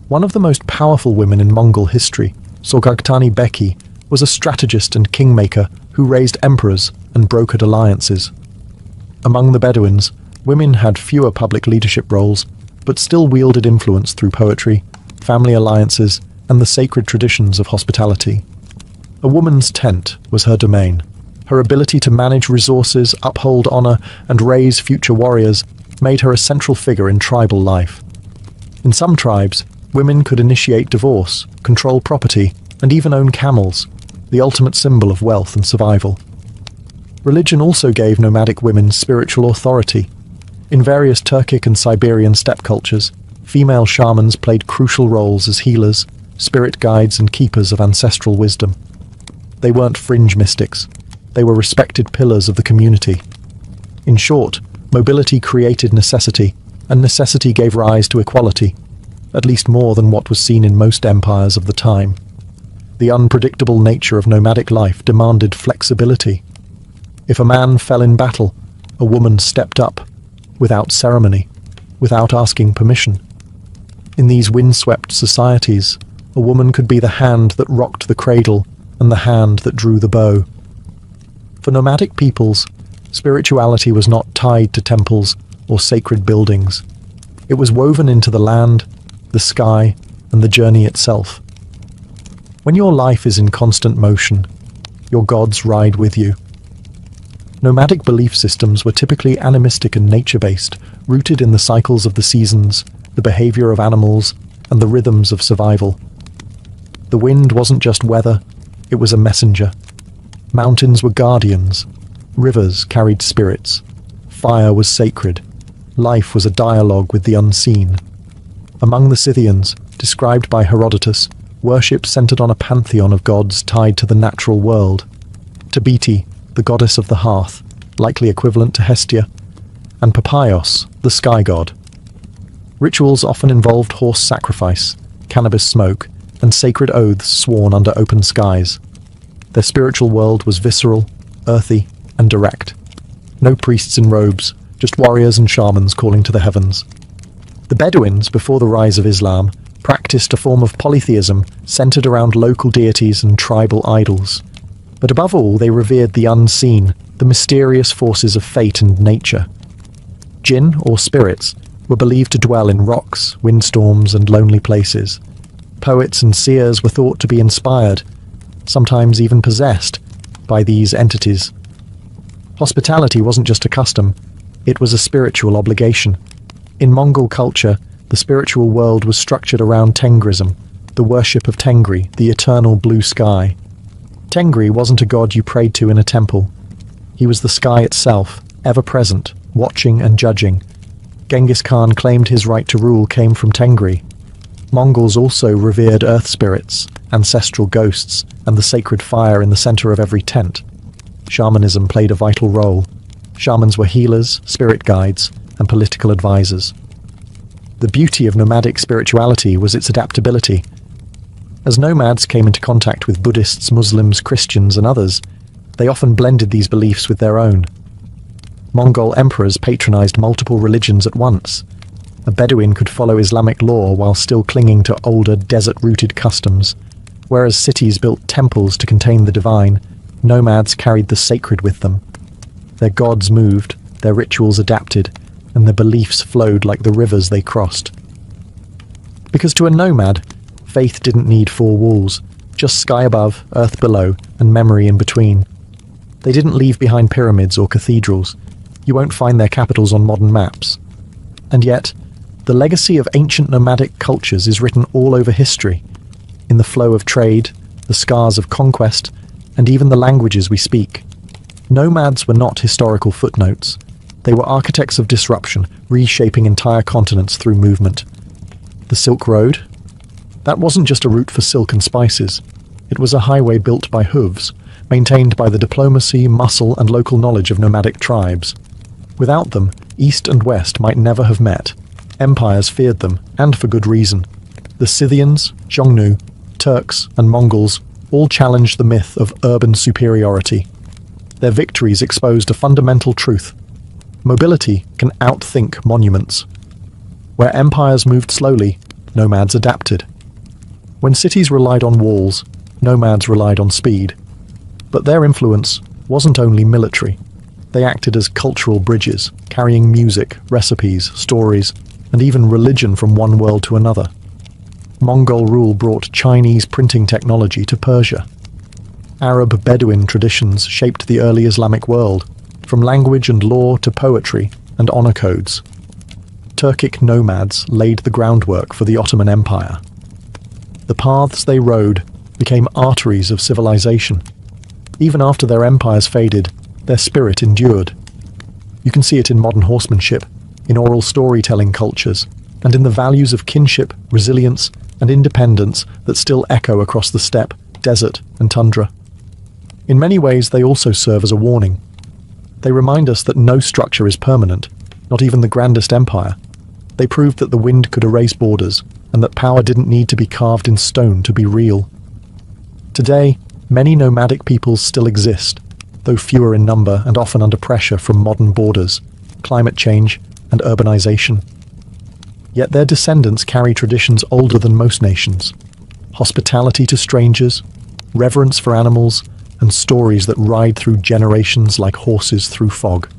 [SPEAKER 1] One of the most powerful women in Mongol history, Sorghaghtani Beki, was a strategist and kingmaker who raised emperors and brokered alliances. Among the Bedouins, women had fewer public leadership roles, but still wielded influence through poetry, family alliances, and the sacred traditions of hospitality. A woman's tent was her domain. Her ability to manage resources, uphold honor, and raise future warriors made her a central figure in tribal life. In some tribes, women could initiate divorce, control property, and even own camels, the ultimate symbol of wealth and survival. Religion also gave nomadic women spiritual authority. In various Turkic and Siberian steppe cultures, female shamans played crucial roles as healers, spirit guides, and keepers of ancestral wisdom. They weren't fringe mystics. They were respected pillars of the community. In short, mobility created necessity, and necessity gave rise to equality, at least more than what was seen in most empires of the time. The unpredictable nature of nomadic life demanded flexibility. If a man fell in battle, a woman stepped up, without ceremony, without asking permission. In these windswept societies, a woman could be the hand that rocked the cradle and the hand that drew the bow. For nomadic peoples, spirituality was not tied to temples or sacred buildings. It was woven into the land, the sky, and the journey itself. When your life is in constant motion, your gods ride with you. Nomadic belief systems were typically animistic and nature-based, rooted in the cycles of the seasons, the behavior of animals, and the rhythms of survival. The wind wasn't just weather, it was a messenger. Mountains were guardians, rivers carried spirits, fire was sacred, life was a dialogue with the unseen. Among the Scythians, described by Herodotus, worship centered on a pantheon of gods tied to the natural world. Tabiti, the goddess of the hearth, likely equivalent to Hestia, and Papaios, the sky god. Rituals often involved horse sacrifice, cannabis smoke, and sacred oaths sworn under open skies. Their spiritual world was visceral, earthy, and direct. No priests in robes, just warriors and shamans calling to the heavens. The Bedouins, before the rise of Islam, practiced a form of polytheism centered around local deities and tribal idols. But above all, they revered the unseen, the mysterious forces of fate and nature. Jinn, or spirits, were believed to dwell in rocks, windstorms, and lonely places. Poets and seers were thought to be inspired, sometimes even possessed, by these entities. Hospitality wasn't just a custom, it was a spiritual obligation. In Mongol culture, the spiritual world was structured around Tengrism, the worship of Tengri, the eternal blue sky. Tengri wasn't a god you prayed to in a temple. He was the sky itself, ever present, watching and judging. Genghis Khan claimed his right to rule came from Tengri. Mongols also revered earth spirits, ancestral ghosts, and the sacred fire in the center of every tent. Shamanism played a vital role. Shamans were healers, spirit guides, and political advisors. The beauty of nomadic spirituality was its adaptability. As nomads came into contact with Buddhists, Muslims, Christians, and others, they often blended these beliefs with their own. Mongol emperors patronized multiple religions at once. A Bedouin could follow Islamic law while still clinging to older, desert-rooted customs. Whereas cities built temples to contain the divine, nomads carried the sacred with them. Their gods moved, their rituals adapted, and their beliefs flowed like the rivers they crossed. Because to a nomad, faith didn't need four walls, just sky above, earth below, and memory in between. They didn't leave behind pyramids or cathedrals. You won't find their capitals on modern maps. And yet, the legacy of ancient nomadic cultures is written all over history, in the flow of trade, the scars of conquest, and even the languages we speak. Nomads were not historical footnotes. They were architects of disruption, reshaping entire continents through movement. The Silk Road? That wasn't just a route for silk and spices. It was a highway built by hooves, maintained by the diplomacy, muscle, and local knowledge of nomadic tribes. Without them, East and West might never have met. Empires feared them, and for good reason. The Scythians, Xiongnu, Turks, and Mongols all challenged the myth of urban superiority. Their victories exposed a fundamental truth. Mobility can outthink monuments. Where empires moved slowly, nomads adapted. When cities relied on walls, nomads relied on speed. But their influence wasn't only military. They acted as cultural bridges, carrying music, recipes, stories, and even religion from one world to another. Mongol rule brought Chinese printing technology to Persia. Arab Bedouin traditions shaped the early Islamic world, from language and law to poetry and honor codes. Turkic nomads laid the groundwork for the Ottoman Empire. The paths they rode became arteries of civilization. Even after their empires faded, their spirit endured. You can see it in modern horsemanship, in oral storytelling cultures, and in the values of kinship, resilience, and independence that still echo across the steppe, desert, and tundra. In many ways, they also serve as a warning. They remind us that no structure is permanent, not even the grandest empire. They proved that the wind could erase borders, and that power didn't need to be carved in stone to be real. Today, many nomadic peoples still exist, though fewer in number and often under pressure from modern borders, climate change, and urbanization. Yet their descendants carry traditions older than most nations: hospitality to strangers, reverence for animals, and stories that ride through generations like horses through fog.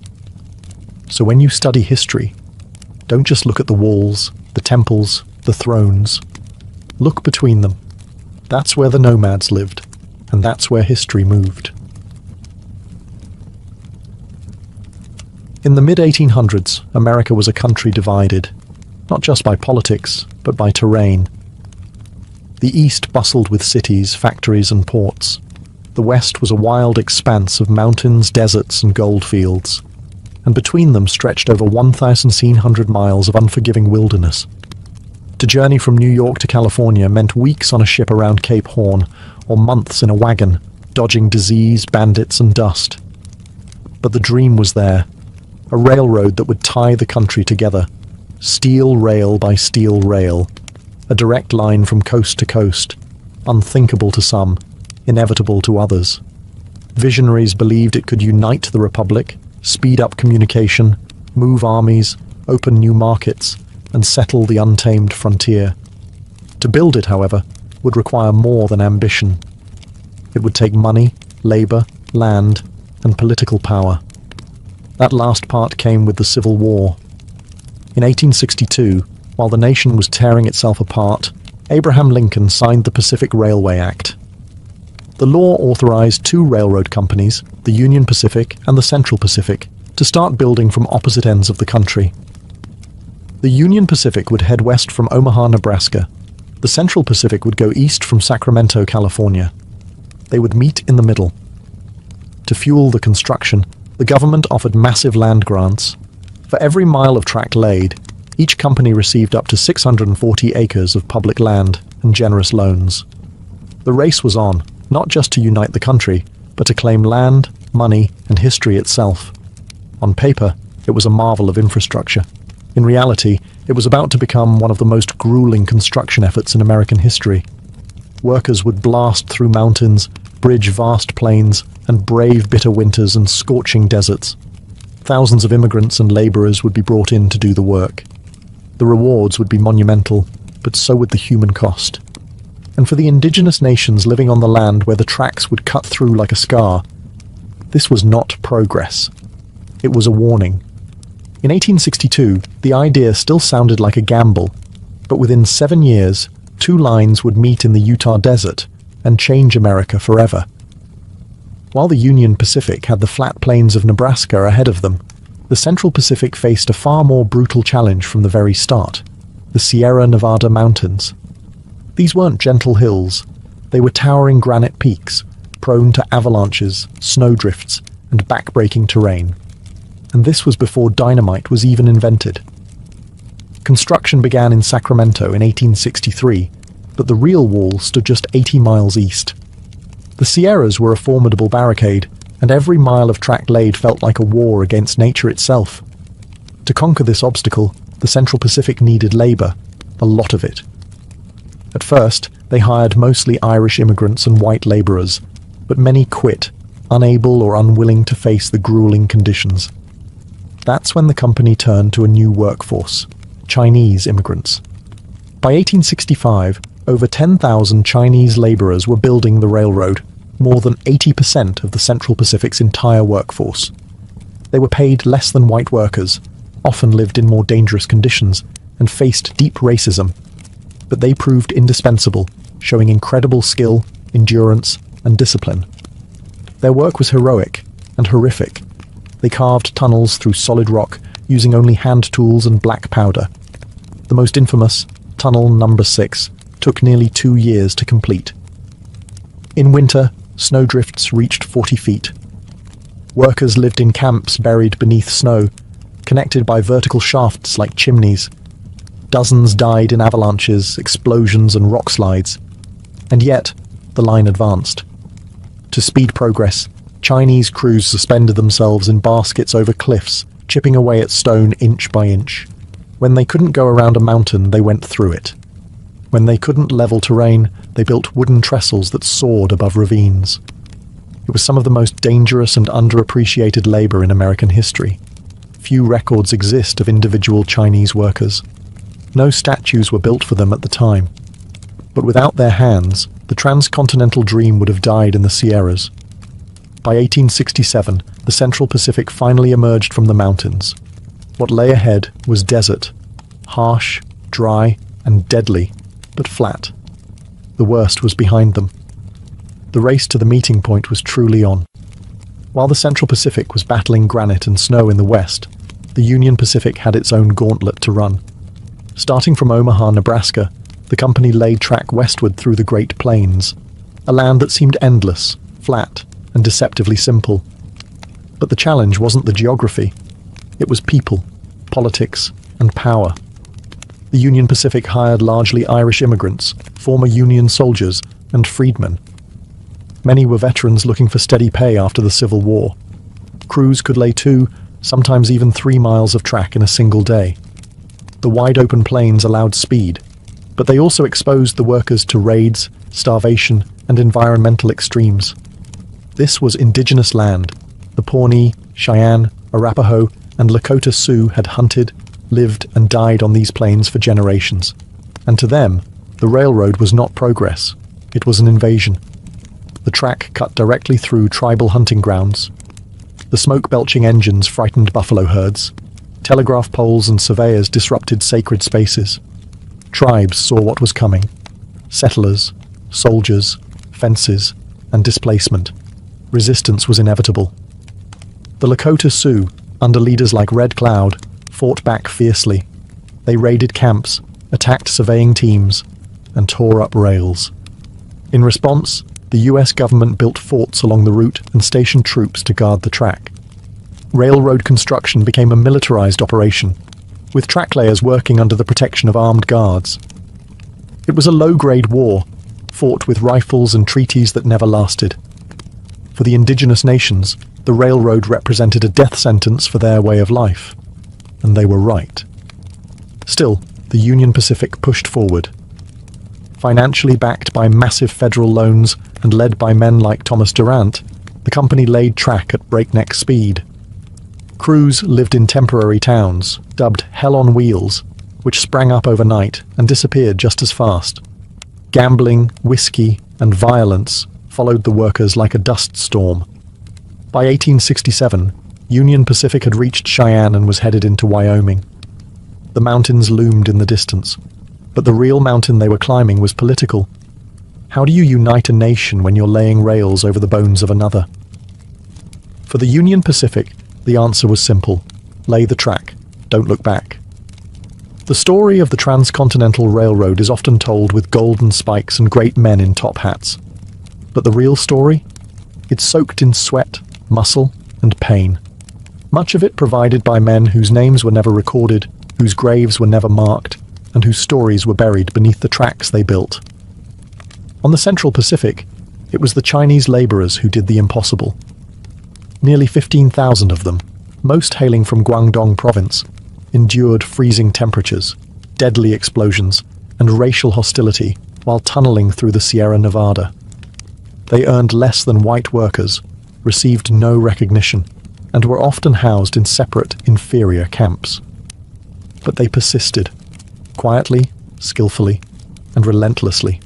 [SPEAKER 1] So when you study history, don't just look at the walls, the temples, the thrones. Look between them. That's where the nomads lived, and that's where history moved. In the mid-1800s, America was a country divided, not just by politics, but by terrain. The East bustled with cities, factories, and ports. The West was a wild expanse of mountains, deserts, and goldfields. And between them stretched over 1,700 miles of unforgiving wilderness. To journey from New York to California meant weeks on a ship around Cape Horn, or months in a wagon, dodging disease, bandits, and dust. But the dream was there, a railroad that would tie the country together, steel rail by steel rail, a direct line from coast to coast, unthinkable to some, inevitable to others. Visionaries believed it could unite the Republic, speed up communication, move armies, open new markets, and settle the untamed frontier. To build it, however, would require more than ambition. It would take money, labor, land, and political power. That last part came with the Civil War. In 1862, while the nation was tearing itself apart, Abraham Lincoln signed the Pacific Railway Act. The law authorized two railroad companies, the Union Pacific and the Central Pacific, to start building from opposite ends of the country. The Union Pacific would head west from Omaha, Nebraska. The Central Pacific would go east from Sacramento, California. They would meet in the middle. To fuel the construction, the government offered massive land grants. For every mile of track laid, each company received up to 640 acres of public land and generous loans. The race was on, not just to unite the country, but to claim land, money, and history itself. On paper, it was a marvel of infrastructure. In reality, it was about to become one of the most grueling construction efforts in American history. Workers would blast through mountains, bridge vast plains, and brave bitter winters and scorching deserts. Thousands of immigrants and laborers would be brought in to do the work. The rewards would be monumental, but so would the human cost. And for the indigenous nations living on the land where the tracks would cut through like a scar, this was not progress. It was a warning. In 1862, the idea still sounded like a gamble, but within 7 years, two lines would meet in the Utah desert and change America forever. While the Union Pacific had the flat plains of Nebraska ahead of them, the Central Pacific faced a far more brutal challenge from the very start: the Sierra Nevada mountains. These weren't gentle hills. They were towering granite peaks, prone to avalanches, snowdrifts, and back-breaking terrain. And this was before dynamite was even invented. Construction began in Sacramento in 1863, but the real wall stood just 80 miles east, The Sierras were a formidable barricade, and every mile of track laid felt like a war against nature itself. To conquer this obstacle, the Central Pacific needed labor, a lot of it. At first, they hired mostly Irish immigrants and white laborers, but many quit, unable or unwilling to face the grueling conditions. That's when the company turned to a new workforce, Chinese immigrants. By 1865, over 10,000 Chinese laborers were building the railroad, more than 80% of the Central Pacific's entire workforce. They were paid less than white workers, often lived in more dangerous conditions, and faced deep racism. But they proved indispensable, showing incredible skill, endurance, and discipline. Their work was heroic and horrific. They carved tunnels through solid rock using only hand tools and black powder. The most infamous, Tunnel Number 6, took nearly 2 years to complete. In winter, snowdrifts reached 40 feet. Workers lived in camps buried beneath snow, connected by vertical shafts like chimneys. Dozens died in avalanches, explosions, and rock slides. And yet, the line advanced. To speed progress, Chinese crews suspended themselves in baskets over cliffs, chipping away at stone inch by inch. When they couldn't go around a mountain, they went through it. When they couldn't level terrain, they built wooden trestles that soared above ravines. It was some of the most dangerous and underappreciated labor in American history. Few records exist of individual Chinese workers. No statues were built for them at the time. But without their hands, the transcontinental dream would have died in the Sierras. By 1867, the Central Pacific finally emerged from the mountains. What lay ahead was desert, harsh, dry, and deadly, but flat. The worst was behind them. The race to the meeting point was truly on. While the Central Pacific was battling granite and snow in the west, the Union Pacific had its own gauntlet to run. Starting from Omaha, Nebraska, the company laid track westward through the Great Plains, a land that seemed endless, flat, and deceptively simple. But the challenge wasn't the geography. It was people, politics, and power. The Union Pacific hired largely Irish immigrants, former Union soldiers, and freedmen. Many were veterans looking for steady pay after the Civil War. Crews could lay 2, sometimes even 3 miles of track in a single day. The wide-open plains allowed speed, but they also exposed the workers to raids, starvation, and environmental extremes. This was indigenous land. The Pawnee, Cheyenne, Arapaho, and Lakota Sioux had hunted, lived, and died on these plains for generations. And to them, the railroad was not progress. It was an invasion. The track cut directly through tribal hunting grounds. The smoke-belching engines frightened buffalo herds. Telegraph poles and surveyors disrupted sacred spaces. Tribes saw what was coming. Settlers, soldiers, fences, and displacement. Resistance was inevitable. The Lakota Sioux, under leaders like Red Cloud, fought back fiercely. They raided camps, attacked surveying teams, and tore up rails. In response, the US government built forts along the route and stationed troops to guard the track. Railroad construction became a militarized operation, with track layers working under the protection of armed guards. It was a low-grade war, fought with rifles and treaties that never lasted. For the indigenous nations, the railroad represented a death sentence for their way of life. And they were right. Still, the Union Pacific pushed forward. Financially backed by massive federal loans and led by men like Thomas Durant, the company laid track at breakneck speed. Crews lived in temporary towns, dubbed Hell on Wheels, which sprang up overnight and disappeared just as fast. Gambling, whiskey, and violence followed the workers like a dust storm. By 1867, Union Pacific had reached Cheyenne and was headed into Wyoming. The mountains loomed in the distance, but the real mountain they were climbing was political. How do you unite a nation when you're laying rails over the bones of another? For the Union Pacific, the answer was simple. Lay the track. Don't look back. The story of the Transcontinental Railroad is often told with golden spikes and great men in top hats. But the real story? It's soaked in sweat, muscle, and pain. Much of it provided by men whose names were never recorded, whose graves were never marked, and whose stories were buried beneath the tracks they built. On the Central Pacific, It was the Chinese laborers who did the impossible. Nearly 15,000 of them, most hailing from Guangdong province, endured freezing temperatures, deadly explosions, and racial hostility while tunneling through the Sierra Nevada. They earned less than white workers, received no recognition, and were often housed in separate, inferior camps. But they persisted, quietly, skillfully, and relentlessly.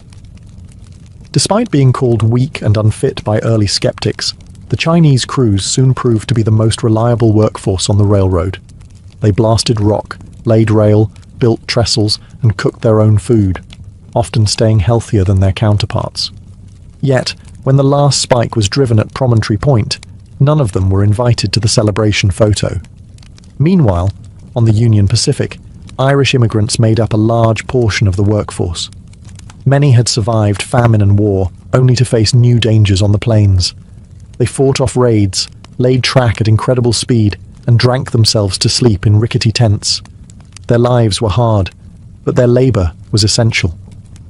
[SPEAKER 1] Despite being called weak and unfit by early skeptics, the Chinese crews soon proved to be the most reliable workforce on the railroad. They blasted rock, laid rail, built trestles, and cooked their own food, often staying healthier than their counterparts. Yet, when the last spike was driven at Promontory Point, none of them were invited to the celebration photo. Meanwhile, on the Union Pacific, Irish immigrants made up a large portion of the workforce. Many had survived famine and war, only to face new dangers on the plains. They fought off raids, laid track at incredible speed, and drank themselves to sleep in rickety tents. Their lives were hard, but their labor was essential.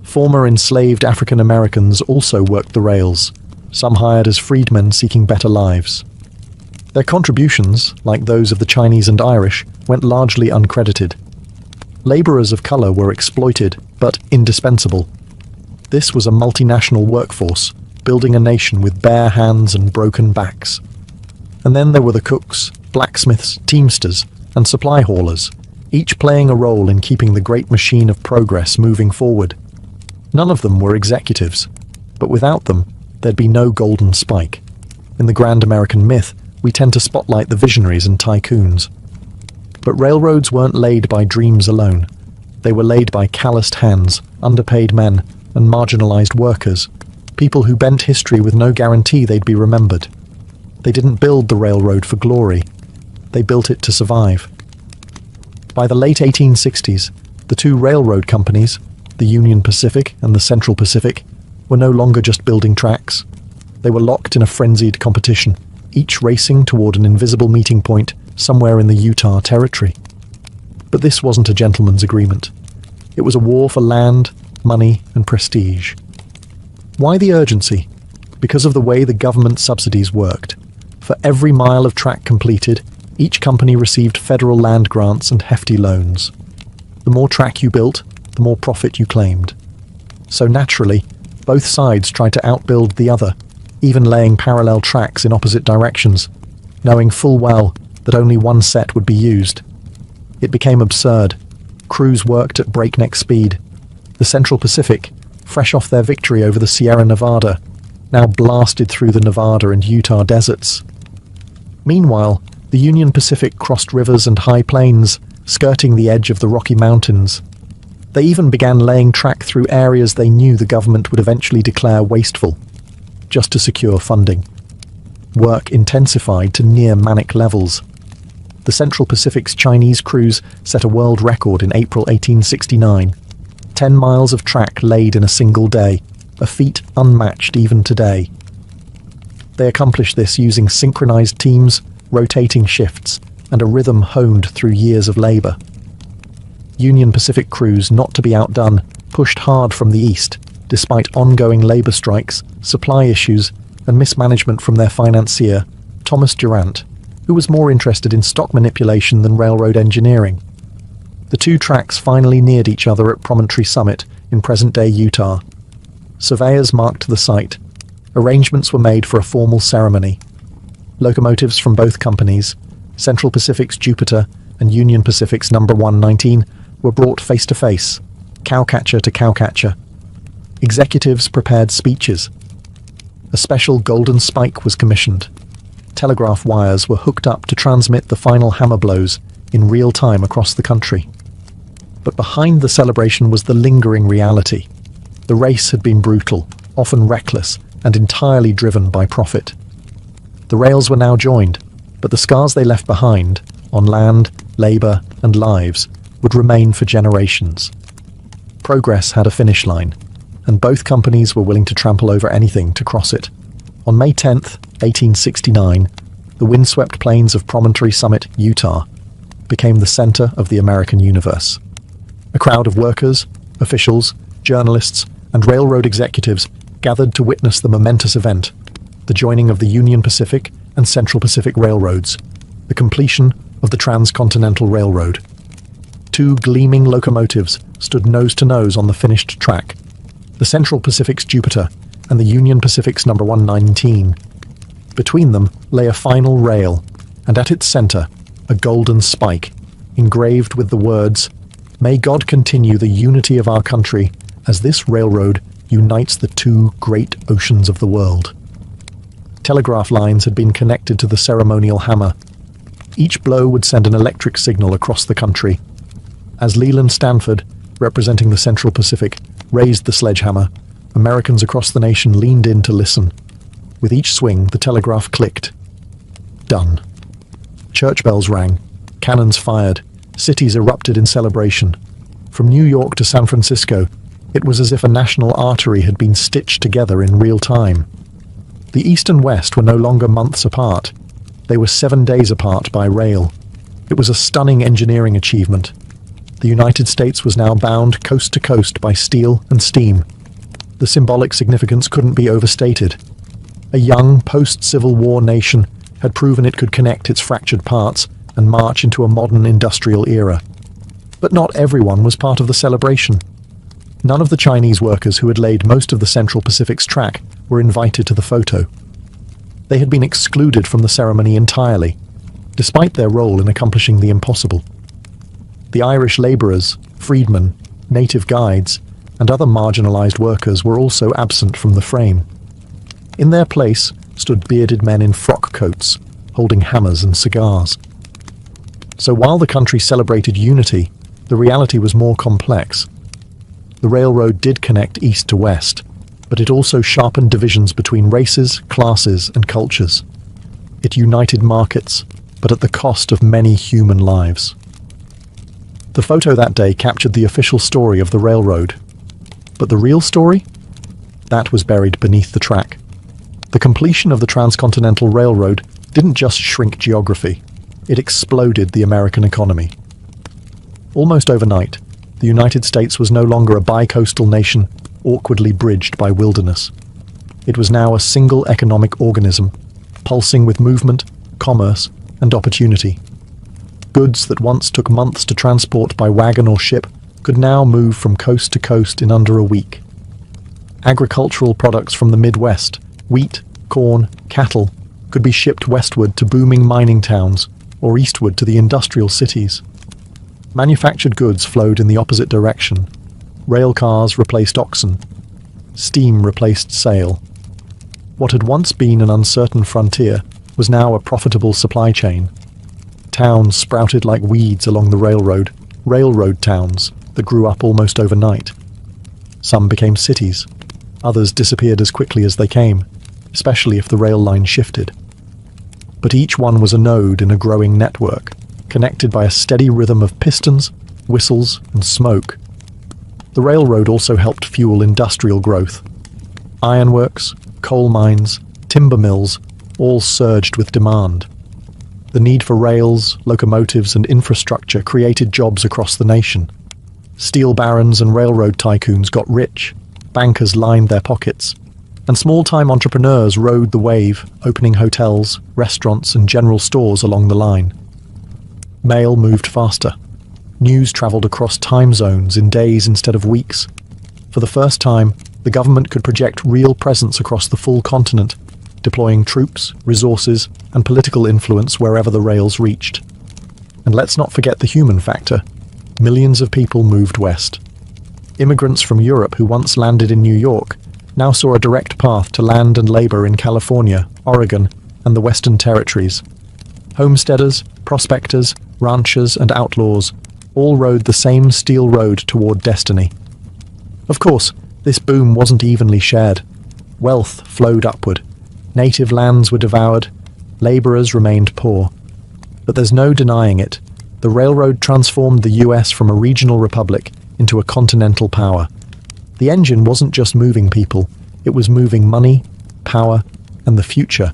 [SPEAKER 1] Former enslaved African Americans also worked the rails, some hired as freedmen seeking better lives. Their contributions, like those of the Chinese and Irish, went largely uncredited. Laborers of color were exploited, but indispensable. This was a multinational workforce, building a nation with bare hands and broken backs. And then there were the cooks, blacksmiths, teamsters, and supply haulers, each playing a role in keeping the great machine of progress moving forward. None of them were executives, but without them, there'd be no golden spike. In the grand American myth, we tend to spotlight the visionaries and tycoons. But railroads weren't laid by dreams alone. They were laid by calloused hands, underpaid men, and marginalized workers, people who bent history with no guarantee they'd be remembered. They didn't build the railroad for glory. They built it to survive. By the late 1860s, the two railroad companies, the Union Pacific and the Central Pacific, were no longer just building tracks. They were locked in a frenzied competition, each racing toward an invisible meeting point somewhere in the Utah Territory. But this wasn't a gentleman's agreement. It was a war for land, money, and prestige. Why the urgency? Because of the way the government subsidies worked. For every mile of track completed, each company received federal land grants and hefty loans. The more track you built, the more profit you claimed. So naturally, both sides tried to outbuild the other, even laying parallel tracks in opposite directions, knowing full well that only one set would be used. It became absurd. Crews worked at breakneck speed. The Central Pacific, fresh off their victory over the Sierra Nevada, now blasted through the Nevada and Utah deserts. Meanwhile, the Union Pacific crossed rivers and high plains, skirting the edge of the Rocky Mountains. They even began laying track through areas they knew the government would eventually declare wasteful, just to secure funding. Work intensified to near manic levels. The Central Pacific's Chinese crews set a world record in April 1869. 10 miles of track laid in a single day, a feat unmatched even today. They accomplished this using synchronized teams, rotating shifts, and a rhythm honed through years of labor. Union Pacific crews, not to be outdone, pushed hard from the east, despite ongoing labor strikes, supply issues, and mismanagement from their financier, Thomas Durant, who was more interested in stock manipulation than railroad engineering. The two tracks finally neared each other at Promontory Summit in present-day Utah. Surveyors marked the site. Arrangements were made for a formal ceremony. Locomotives from both companies, Central Pacific's Jupiter and Union Pacific's number 119, were brought face-to-face, cowcatcher to cowcatcher. Executives prepared speeches. A special golden spike was commissioned. Telegraph wires were hooked up to transmit the final hammer blows in real time across the country. But behind the celebration was the lingering reality. The race had been brutal, often reckless, and entirely driven by profit. The rails were now joined, but the scars they left behind, on land, labor, and lives, would remain for generations. Progress had a finish line, and both companies were willing to trample over anything to cross it. On May 10th, 1869, the windswept plains of Promontory Summit, Utah, became the center of the American universe. A crowd of workers, officials, journalists, and railroad executives gathered to witness the momentous event, the joining of the Union Pacific and Central Pacific Railroads, the completion of the Transcontinental Railroad. Two gleaming locomotives stood nose to nose on the finished track, the Central Pacific's Jupiter and the Union Pacific's number 119. Between them lay a final rail, and at its center, a golden spike, engraved with the words, "May God continue the unity of our country as this railroad unites the two great oceans of the world." Telegraph lines had been connected to the ceremonial hammer. Each blow would send an electric signal across the country. As Leland Stanford, representing the Central Pacific, raised the sledgehammer, Americans across the nation leaned in to listen. With each swing, the telegraph clicked. Done. Church bells rang, cannons fired, cities erupted in celebration. From New York to San Francisco, it was as if a national artery had been stitched together in real time. The East and West were no longer months apart. They were 7 days apart by rail. It was a stunning engineering achievement. The United States was now bound coast to coast by steel and steam. The symbolic significance couldn't be overstated. A young, post-Civil War nation had proven it could connect its fractured parts and march into a modern industrial era. But not everyone was part of the celebration. None of the Chinese workers who had laid most of the Central Pacific's track were invited to the photo. They had been excluded from the ceremony entirely, despite their role in accomplishing the impossible. The Irish labourers, freedmen, native guides, and other marginalised workers were also absent from the frame. In their place stood bearded men in frock coats, holding hammers and cigars. So while the country celebrated unity, the reality was more complex. The railroad did connect east to west, but it also sharpened divisions between races, classes, and cultures. It united markets, but at the cost of many human lives. The photo that day captured the official story of the railroad. But the real story? That was buried beneath the track. The completion of the Transcontinental Railroad didn't just shrink geography, it exploded the American economy. Almost overnight, the United States was no longer a bi-coastal nation awkwardly bridged by wilderness. It was now a single economic organism, pulsing with movement, commerce, and opportunity. Goods that once took months to transport by wagon or ship could now move from coast to coast in under a week. Agricultural products from the Midwest, wheat, corn, cattle, could be shipped westward to booming mining towns or eastward to the industrial cities. Manufactured goods flowed in the opposite direction. Rail cars replaced oxen. Steam replaced sail. What had once been an uncertain frontier was now a profitable supply chain. Towns sprouted like weeds along the railroad towns that grew up almost overnight. Some became cities. Others disappeared as quickly as they came, especially if the rail line shifted. But each one was a node in a growing network, connected by a steady rhythm of pistons, whistles, and smoke. The railroad also helped fuel industrial growth. Ironworks, coal mines, timber mills all surged with demand. The need for rails, locomotives, and infrastructure created jobs across the nation. Steel barons and railroad tycoons got rich, bankers lined their pockets, and small-time entrepreneurs rode the wave, opening hotels, restaurants, and general stores along the line. Mail moved faster. News travelled across time zones in days instead of weeks. For the first time, the government could project real presence across the full continent, deploying troops, resources, and political influence wherever the rails reached. And let's not forget the human factor. Millions of people moved west. Immigrants from Europe who once landed in New York now saw a direct path to land and labor in California, Oregon, and the Western Territories. Homesteaders, prospectors, ranchers, and outlaws all rode the same steel road toward destiny. Of course, this boom wasn't evenly shared. Wealth flowed upward. Native lands were devoured. Laborers remained poor. But there's no denying it. The railroad transformed the US from a regional republic into a continental power. The engine wasn't just moving people, it was moving money, power, and the future.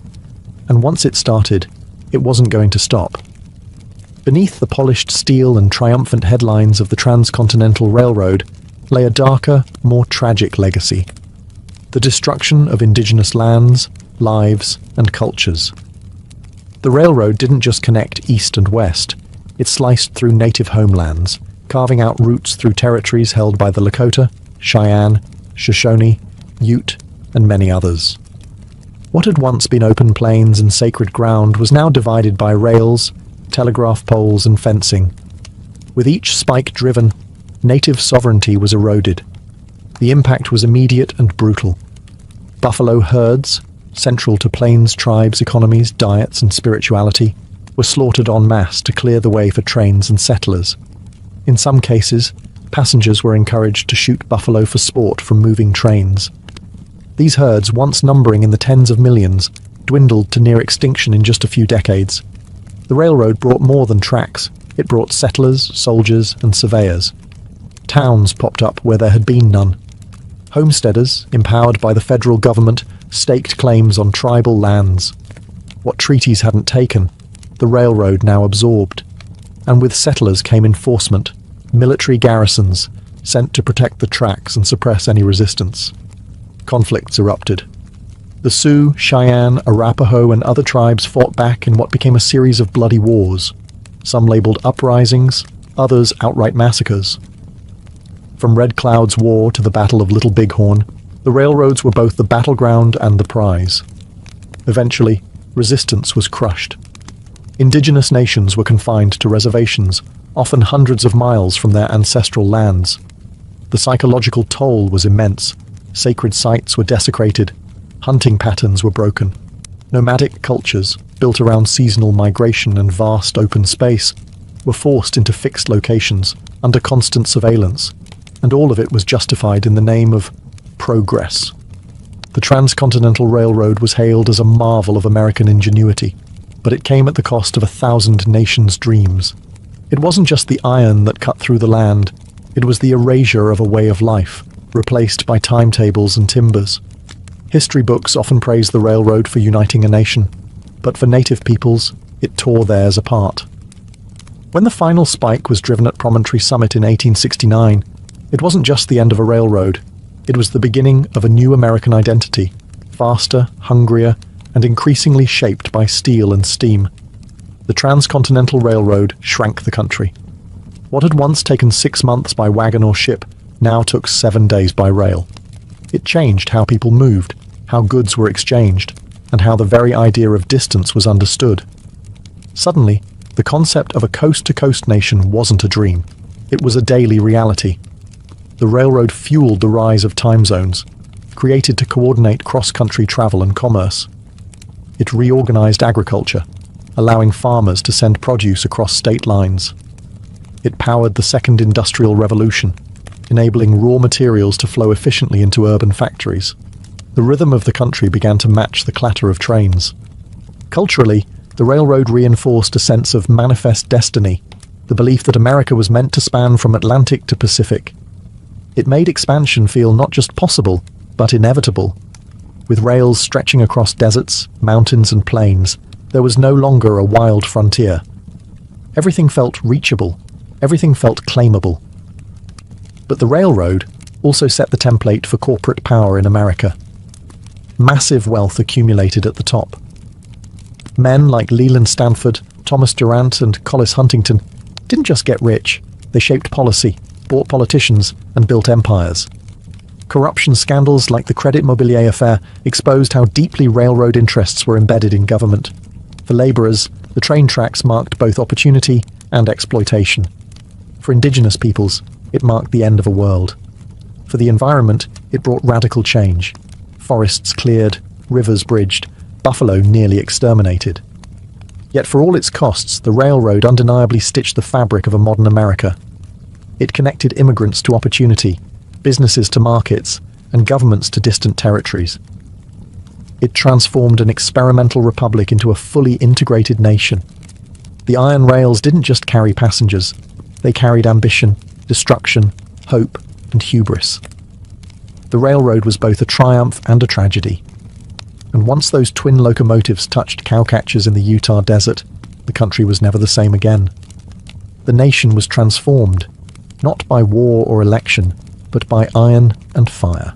[SPEAKER 1] And once it started, it wasn't going to stop. Beneath the polished steel and triumphant headlines of the Transcontinental Railroad lay a darker, more tragic legacy. the destruction of indigenous lands, lives, and cultures. The railroad didn't just connect east and west, it sliced through native homelands, carving out routes through territories held by the Lakota, Cheyenne, Shoshone, Ute, and many others. What had once been open plains and sacred ground was now divided by rails, telegraph poles, and fencing. With each spike driven, native sovereignty was eroded. The impact was immediate and brutal. Buffalo herds, central to plains tribes' economies, diets, and spirituality, were slaughtered en masse to clear the way for trains and settlers. In some cases, passengers were encouraged to shoot buffalo for sport from moving trains. These herds, once numbering in the tens of millions, dwindled to near extinction in just a few decades. The railroad brought more than tracks. It brought settlers, soldiers, and surveyors. Towns popped up where there had been none. Homesteaders, empowered by the federal government, staked claims on tribal lands. What treaties hadn't taken, the railroad now absorbed. And with settlers came enforcement, military garrisons, sent to protect the tracks and suppress any resistance. Conflicts erupted. The Sioux, Cheyenne, Arapaho, and other tribes fought back in what became a series of bloody wars, some labeled uprisings, others outright massacres. From Red Cloud's War to the Battle of Little Bighorn, the railroads were both the battleground and the prize. Eventually, resistance was crushed. Indigenous nations were confined to reservations, often hundreds of miles from their ancestral lands. The psychological toll was immense. Sacred sites were desecrated. Hunting patterns were broken. Nomadic cultures, built around seasonal migration and vast open space, were forced into fixed locations, under constant surveillance, and all of it was justified in the name of progress. The Transcontinental Railroad was hailed as a marvel of American ingenuity, but it came at the cost of 1,000 nations' dreams. It wasn't just the iron that cut through the land, it was the erasure of a way of life, replaced by timetables and timbers. History books often praise the railroad for uniting a nation, but for native peoples, it tore theirs apart. When the final spike was driven at Promontory Summit in 1869, it wasn't just the end of a railroad, it was the beginning of a new American identity, faster, hungrier, and increasingly shaped by steel and steam. The Transcontinental Railroad shrank the country. What had once taken 6 months by wagon or ship now took 7 days by rail. It changed how people moved, how goods were exchanged, and how the very idea of distance was understood. Suddenly, the concept of a coast-to-coast nation wasn't a dream. It was a daily reality. The railroad fueled the rise of time zones, created to coordinate cross-country travel and commerce. It reorganized agriculture, allowing farmers to send produce across state lines. It powered the Second Industrial Revolution, enabling raw materials to flow efficiently into urban factories. The rhythm of the country began to match the clatter of trains. Culturally, the railroad reinforced a sense of manifest destiny, the belief that America was meant to span from Atlantic to Pacific. It made expansion feel not just possible, but inevitable. With rails stretching across deserts, mountains, and plains, there was no longer a wild frontier. Everything felt reachable. Everything felt claimable. But the railroad also set the template for corporate power in America. Massive wealth accumulated at the top. Men like Leland Stanford, Thomas Durant, and Collis Huntington didn't just get rich, they shaped policy, bought politicians, and built empires. Corruption scandals like the Credit Mobilier affair exposed how deeply railroad interests were embedded in government. For laborers, the train tracks marked both opportunity and exploitation. For indigenous peoples, it marked the end of a world. For the environment, it brought radical change. Forests cleared, rivers bridged, buffalo nearly exterminated. Yet for all its costs, the railroad undeniably stitched the fabric of a modern America. It connected immigrants to opportunity, businesses to markets, and governments to distant territories. It transformed an experimental republic into a fully integrated nation. The iron rails didn't just carry passengers, they carried ambition, destruction, hope, and hubris. The railroad was both a triumph and a tragedy. And once those twin locomotives touched cowcatchers in the Utah desert, the country was never the same again. The nation was transformed, not by war or election, but by iron and fire.